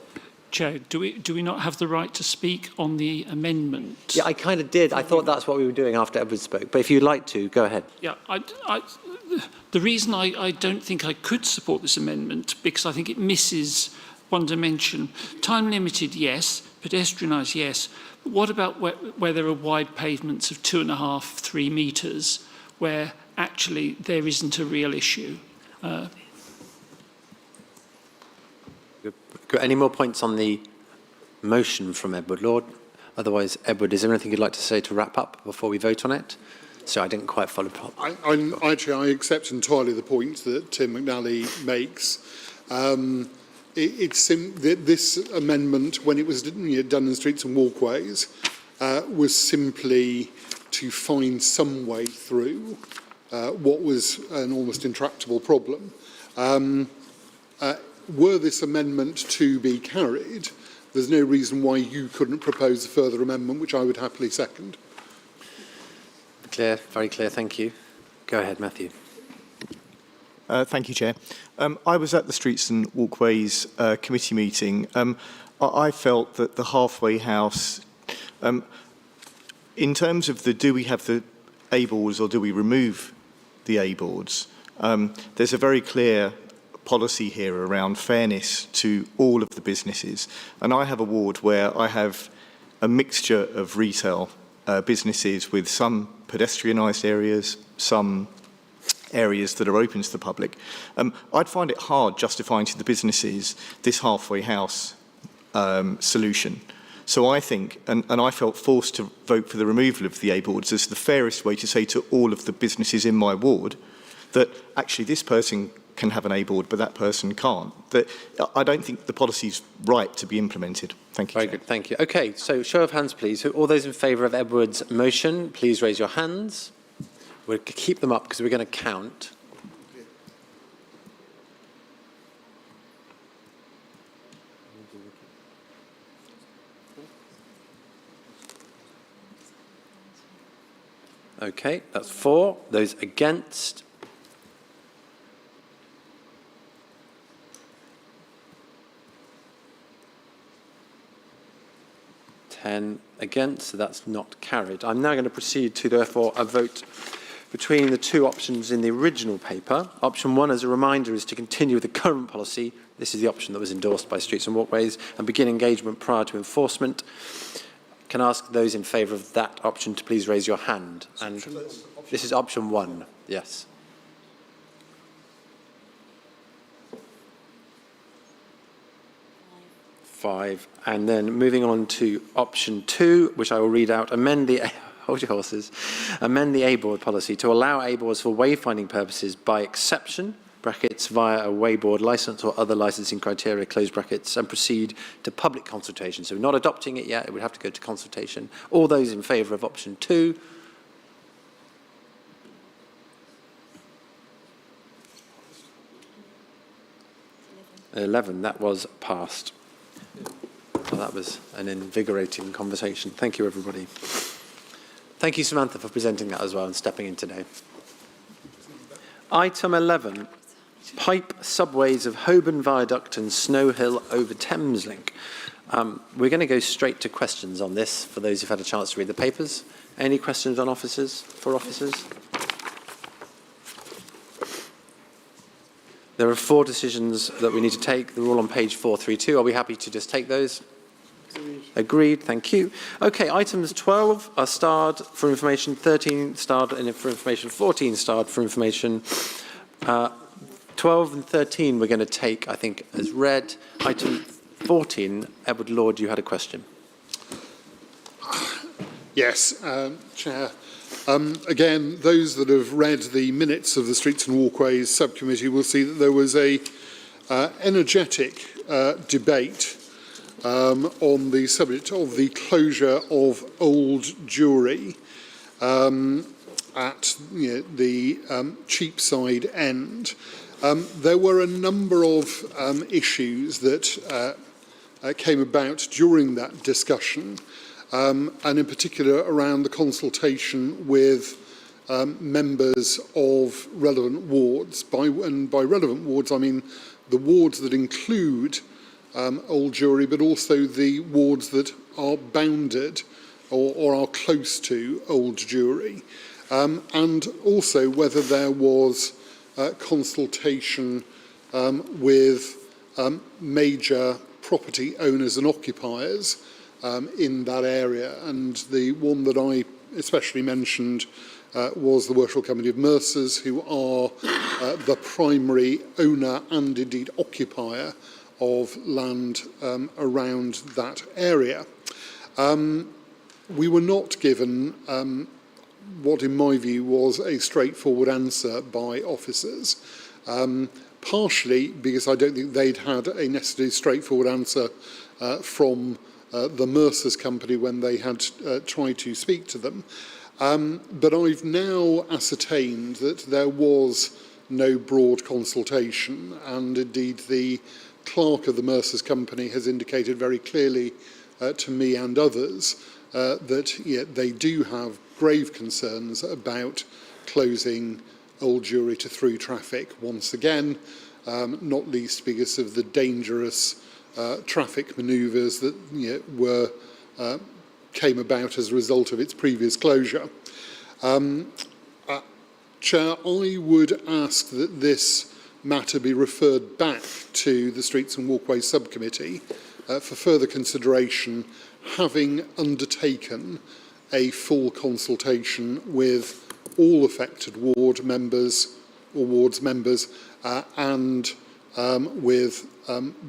Chair, do we not have the right to speak on the amendment? Yeah, I kind of did. I thought that's what we were doing after Edward spoke. But if you'd like to, go ahead. Yeah, the reason I don't think I could support this amendment, because I think it misses one dimension. Time limited, yes. Pedestrianised, yes. But what about where there are wide pavements of 2.5, 3 metres, where actually there isn't a real issue? Got any more points on the motion from Edward Lord? Otherwise, Edward, is there anything you'd like to say to wrap up before we vote on it? So I didn't quite follow. I accept entirely the point that Tim McNally makes. This amendment, when it was done in streets and walkways, was simply to find some way through what was an almost intractable problem. Were this amendment to be carried, there's no reason why you couldn't propose a further amendment, which I would happily second. Clear, very clear, thank you. Go ahead, Matthew. Thank you, Chair. I was at the Streets and Walkways committee meeting. I felt that the halfway house, in terms of do we have the A-boards or do we remove the A-boards, there's a very clear policy here around fairness to all of the businesses. And I have a ward where I have a mixture of retail businesses with some pedestrianised areas, some areas that are open to the public. I'd find it hard justifying to the businesses this halfway house solution. So I think, and I felt forced to vote for the removal of the A-boards as the fairest way to say to all of the businesses in my ward that actually this person can have an A-board, but that person can't. That I don't think the policy's right to be implemented. Thank you. Very good, thank you. Okay, so show of hands, please. All those in favour of Edward's motion, please raise your hands. We'll keep them up because we're going to count. Okay, that's 4. Those against? Against, so that's not carried. I'm now going to proceed to, therefore, a vote between the two options in the original paper. Option 1, as a reminder, is to continue with the current policy. This is the option that was endorsed by Streets and Walkways, and begin engagement prior to enforcement. Can I ask those in favour of that option to please raise your hand? And this is option 1, yes. And then moving on to option 2, which I will read out, amend the hold your horses, amend the A-board policy to allow A-boards for wayfinding purposes by exception, brackets, via a wayboard license or other licensing criteria, close brackets, and proceed to public consultation. So we're not adopting it yet, it would have to go to consultation. All those in favour of option 2? That was passed. Well, that was an invigorating conversation. Thank you, everybody. Thank you, Samantha, for presenting that as well and stepping in today. Item 11, pipe subways of Holborn Viaduct and Snow Hill over Thames Link. We're going to go straight to questions on this for those who've had a chance to read the papers. Any questions on officers, for officers? There are 4 decisions that we need to take. They're all on page 432. Are we happy to just take those? Agreed, thank you. Okay, items 12 are starred for information, 13 starred for information, 14 starred for information. 12 and 13 we're going to take, I think, as read. Item 14, Edward Lord, you had a question. Yes, Chair. Again, those that have read the minutes of the Streets and Walkways subcommittee will see that there was a energetic debate on the subject of the closure of Old Jewry at the Cheapside end. There were a number of issues that came about during that discussion, and in particular around the consultation with members of relevant wards. And by relevant wards, I mean the wards that include Old Jewry, but also the wards that are bounded or are close to Old Jewry, and also whether there was consultation with major property owners and occupiers in that area. And the one that I especially mentioned was the Worship Company of Mercers, who are the primary owner and indeed occupier of land around that area. We were not given what in my view was a straightforward answer by officers, partially because I don't think they'd had a necessarily straightforward answer from the Mercers Company when they had tried to speak to them. But I've now ascertained that there was no broad consultation, and indeed the clerk of the Mercers Company has indicated very clearly to me and others that they do have grave concerns about closing Old Jewry to through traffic once again, not least because of the dangerous traffic manoeuvres that came about as a result of its previous closure. Chair, I would ask that this matter be referred back to the Streets and Walkways Subcommittee for further consideration, having undertaken a full consultation with all affected ward members or wards members and with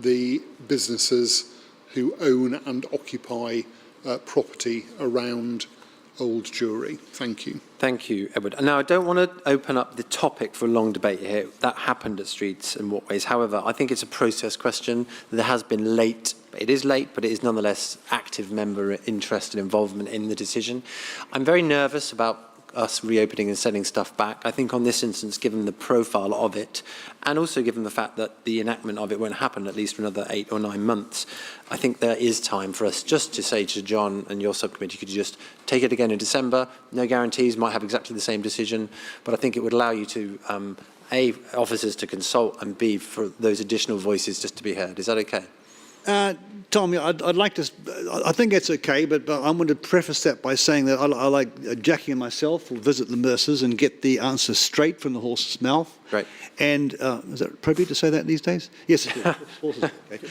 the businesses who own and occupy property around Old Jewry. Thank you. Thank you, Edward. Now, I don't want to open up the topic for a long debate here. That happened at Streets and Walkways. However, I think it's a process question. There has been late, it is late, but it is nonetheless active member interest and involvement in the decision. I'm very nervous about us reopening and sending stuff back. I think on this instance, given the profile of it, and also given the fact that the enactment of it won't happen at least for another 8 or 9 months, I think there is time for us just to say to John and your subcommittee, could you just take it again in December? No guarantees, might have exactly the same decision, but I think it would allow you to, A, officers to consult, and B, for those additional voices just to be heard. Is that okay? Tom, I'd like to, I think it's okay, but I'm going to preface that by saying that I like Jackie and myself will visit the Mercers and get the answer straight from the horse's mouth. Right. And is it appropriate to say that these days? Yes. Horses, okay.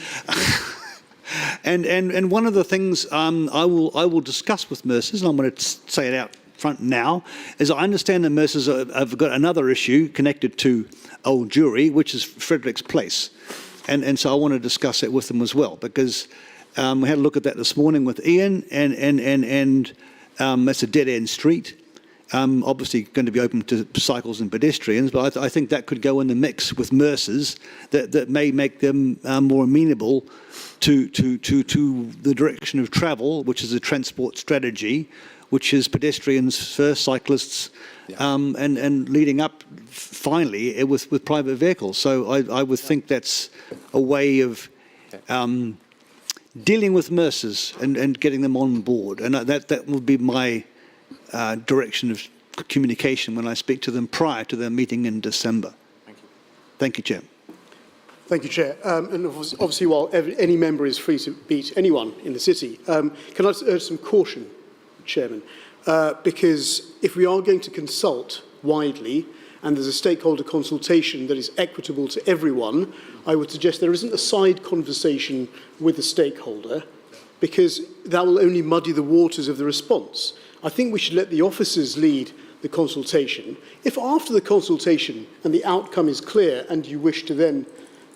And one of the things I will discuss with Mercers, and I'm going to say it out front now, is I understand the Mercers have got another issue connected to Old Jewry, which is Frederick's Place. And so I want to discuss it with them as well, because we had a look at that this morning with Ian, and It's a dead-end street. Obviously going to be open to cycles and pedestrians, but I think that could go in the mix with Mercers that may make them more amenable to the direction of travel, which is a transport strategy, which is pedestrians first, cyclists, and leading up finally with private vehicles. So I would think that's a way of dealing with Mercers and getting them on board, and that would be my direction of communication when I speak to them prior to their meeting in December. Thank you. Thank you, Chair. Thank you, Chair. And obviously, while any member is free to beat anyone in the city, can I urge some caution, Chairman? Because if we are going to consult widely and there's a stakeholder consultation that is equitable to everyone, I would suggest there isn't a side conversation with the stakeholder, because that will only muddy the waters of the response. I think we should let the officers lead the consultation. If after the consultation and the outcome is clear and you wish to then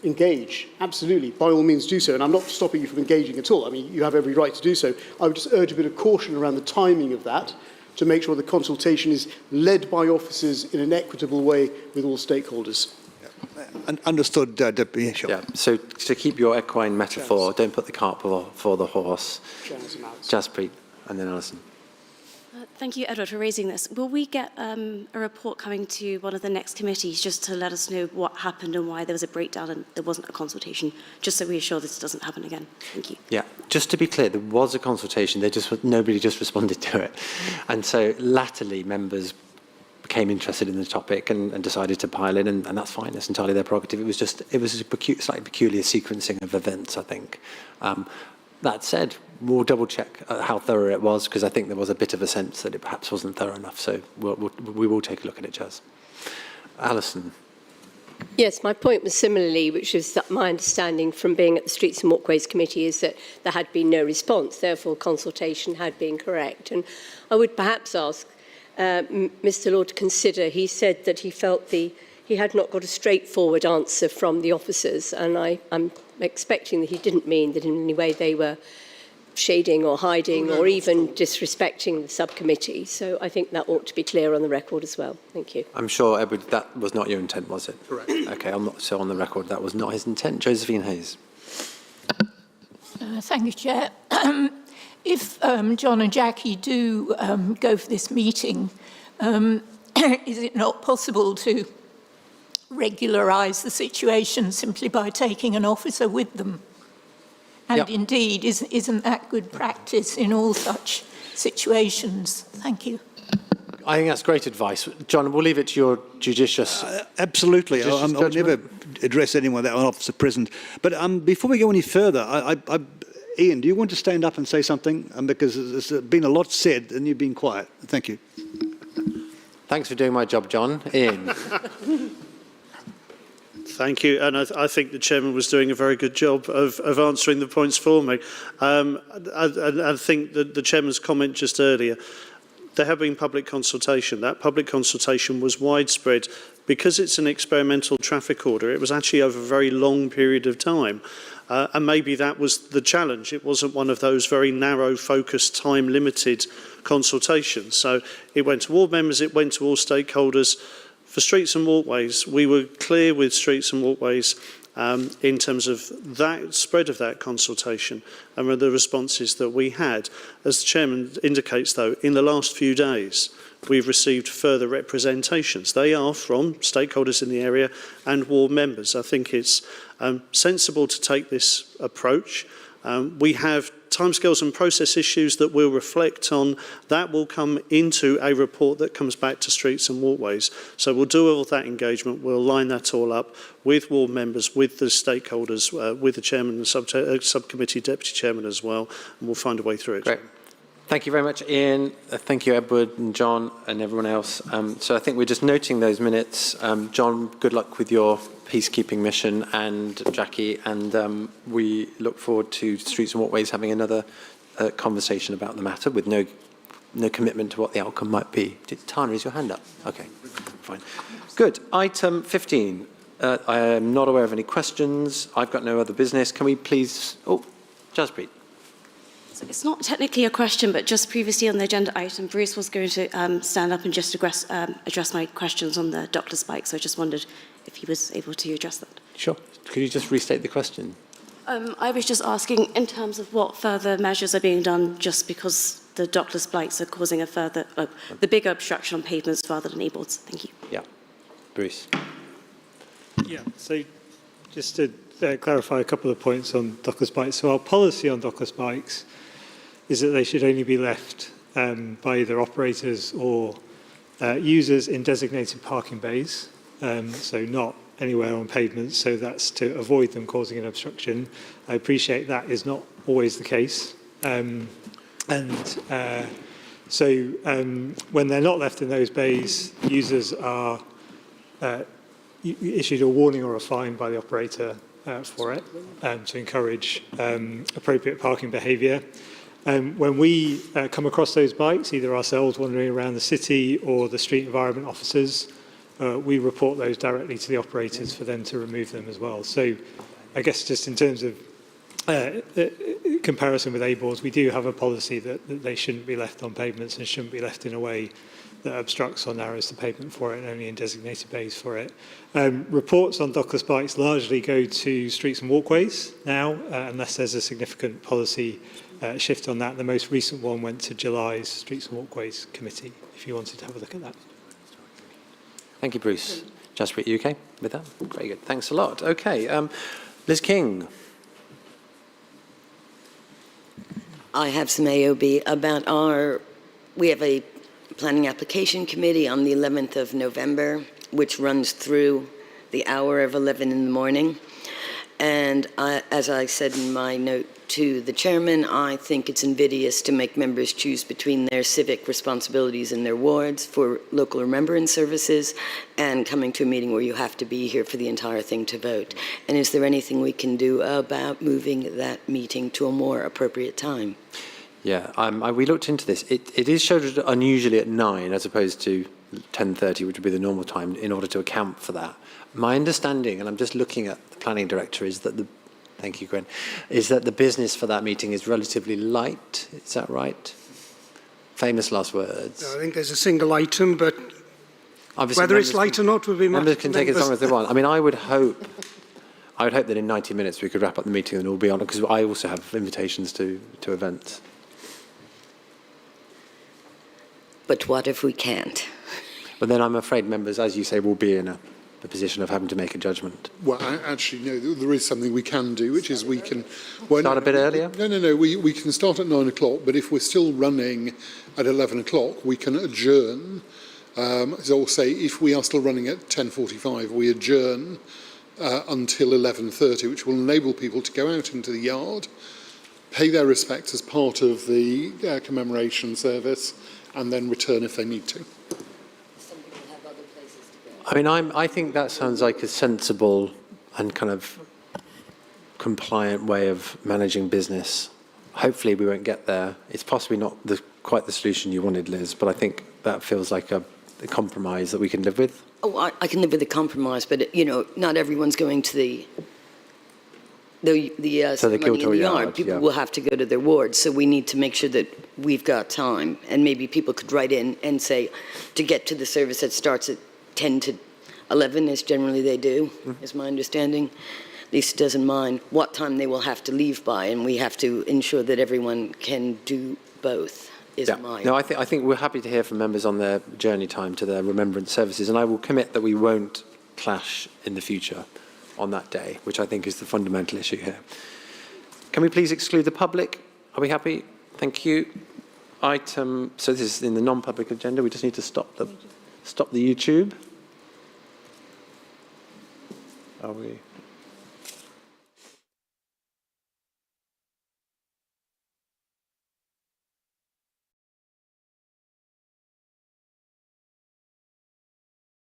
engage, absolutely, by all means do so. And I'm not stopping you from engaging at all. I mean, you have every right to do so. I would just urge a bit of caution around the timing of that to make sure the consultation is led by officers in an equitable way with all stakeholders. Understood, Deputy Bishop. Yeah, so to keep your equine metaphor, don't put the cart before the horse. Jaspreet, and then Alison. Thank you, Edward, for raising this. Will we get a report coming to one of the next committees just to let us know what happened and why there was a breakdown and there wasn't a consultation, just so we're sure this doesn't happen again? Thank you. Yeah, just to be clear, there was a consultation. Nobody just responded to it. And so latterly, members became interested in the topic and decided to pile in, and that's fine. It's entirely their prerogative. It was a slightly peculiar sequencing of events, I think. That said, we'll double check how thorough it was, because I think there was a bit of a sense that it perhaps wasn't thorough enough. So we will take a look at it, Jazz. Alison. Yes, my point was similarly, which is that my understanding from being at the Streets and Walkways Committee is that there had been no response, therefore consultation had been correct. And I would perhaps ask Mr. Lord to consider, he said that he felt he had not got a straightforward answer from the officers, and I'm expecting that he didn't mean that in any way they were shading or hiding or even disrespecting the subcommittee. So I think that ought to be clear on the record as well. Thank you. I'm sure, Edward, that was not your intent, was it? Correct. Okay, so on the record, that was not his intent. Josephine Hayes. Thank you, Chair. If John and Jackie do go for this meeting, is it not possible to regularise the situation simply by taking an officer with them? And indeed, isn't that good practice in all such situations? Thank you. I think that's great advice. John, we'll leave it to your judicious... Absolutely. I would never address anyone without an officer present. But before we go any further, Ian, do you want to stand up and say something? Because there's been a lot said and you've been quiet. Thank you. Thanks for doing my job, John. Ian. Thank you, and I think the chairman was doing a very good job of answering the points for me. I think that the chairman's comment just earlier, there have been public consultation. That public consultation was widespread. Because it's an experimental traffic order, it was actually over a very long period of time. And maybe that was the challenge. It wasn't one of those very narrow, focused, time-limited consultations. So it went to ward members, it went to all stakeholders. For Streets and Walkways, we were clear with Streets and Walkways in terms of that spread of that consultation and the responses that we had. As the chairman indicates, though, in the last few days, we've received further representations. They are from stakeholders in the area and ward members. I think it's sensible to take this approach. We have timescales and process issues that we'll reflect on. That will come into a report that comes back to Streets and Walkways. So we'll do all that engagement. We'll line that all up with ward members, with the stakeholders, with the chairman and subcommittee deputy chairman as well, and we'll find a way through it. Great. Thank you very much, Ian. Thank you, Edward and John and everyone else. So I think we're just noting those minutes. John, good luck with your peacekeeping mission, and Jackie, and we look forward to Streets and Walkways having another conversation about the matter with no commitment to what the outcome might be. Tana, is your hand up? Okay, fine. Good. Item 15. I am not aware of any questions. I've got no other business. Can we please... Oh, Jaspreet. So it's not technically a question, but just previously on the agenda item, Bruce was going to stand up and just address my questions on the Docklands spike. So I just wondered if he was able to address that. Sure. Could you just restate the question? I was just asking in terms of what further measures are being done just because the Docklands spikes are causing a further, the bigger obstruction on pavements rather than e-boards. Thank you. Yeah. Bruce. Yeah, so just to clarify a couple of points on Docklands bikes. So our policy on Docklands bikes is that they should only be left by either operators or users in designated parking bays, so not anywhere on pavements, so that's to avoid them causing an obstruction. I appreciate that is not always the case. So when they're not left in those bays, users are issued a warning or a fine by the operator for it to encourage appropriate parking behaviour. When we come across those bikes, either ourselves wandering around the city or the street environment officers, we report those directly to the operators for them to remove them as well. So I guess just in terms of comparison with A-boards, we do have a policy that they shouldn't be left on pavements and shouldn't be left in a way that obstructs or narrows the pavement for it and only in designated bays for it. Reports on Docklands bikes largely go to streets and walkways now, unless there's a significant policy shift on that. The most recent one went to July's Streets and Walkways Committee, if you wanted to have a look at that. Thank you, Bruce. Jasper, you okay with that? Very good. Thanks a lot. Okay, Liz King. I have some AOB about we have a planning application committee on the 11th of November, which runs through the hour of 11 in the morning. And as I said in my note to the chairman, I think it's invidious to make members choose between their civic responsibilities in their wards for local remembrance services and coming to a meeting where you have to be here for the entire thing to vote. And is there anything we can do about moving that meeting to a more appropriate time? Yeah, we looked into this. It is scheduled unusually at 9 as opposed to 10:30, which would be the normal time, in order to account for that. My understanding, and I'm just looking at the planning director, is that thank you, Gwen, is that the business for that meeting is relatively light. Is that right? Famous last words. I think there's a single item, but obviously whether it's light or not would be members can take it as long as they want. I mean, I would hope that in 90 minutes we could wrap up the meeting and all be on it, because I also have invitations to events. But what if we can't? But then I'm afraid members, as you say, will be in the position of having to make a judgment. Well, actually, no, there is something we can do, which is we can... Start a bit earlier? No, we can start at 9 o'clock, but if we're still running at 11 o'clock, we can adjourn. So say if we are still running at 10:45, we adjourn until 11:30, which will enable people to go out into the yard, pay their respects as part of the commemoration service, and then return if they need to. I mean, I think that sounds like a sensible and kind of compliant way of managing business. Hopefully we won't get there. It's possibly not quite the solution you wanted, Liz, but I think that feels like a compromise that we can live with. Oh, I can live with the compromise, but, not everyone's going to the ceremony in the yard. People will have to go to their wards, so we need to make sure that we've got time. And maybe people could write in and say, to get to the service that starts at 10 to 11, as generally they do, is my understanding. Lisa doesn't mind what time they will have to leave by, and we have to ensure that everyone can do both, No, I think we're happy to hear from members on their journey time to their remembrance services, and I will commit that we won't clash in the future on that day, which I think is the fundamental issue here. Can we please exclude the public? Are we happy? Thank you. So this is in the non-public agenda. We just need to stop the YouTube. Are we?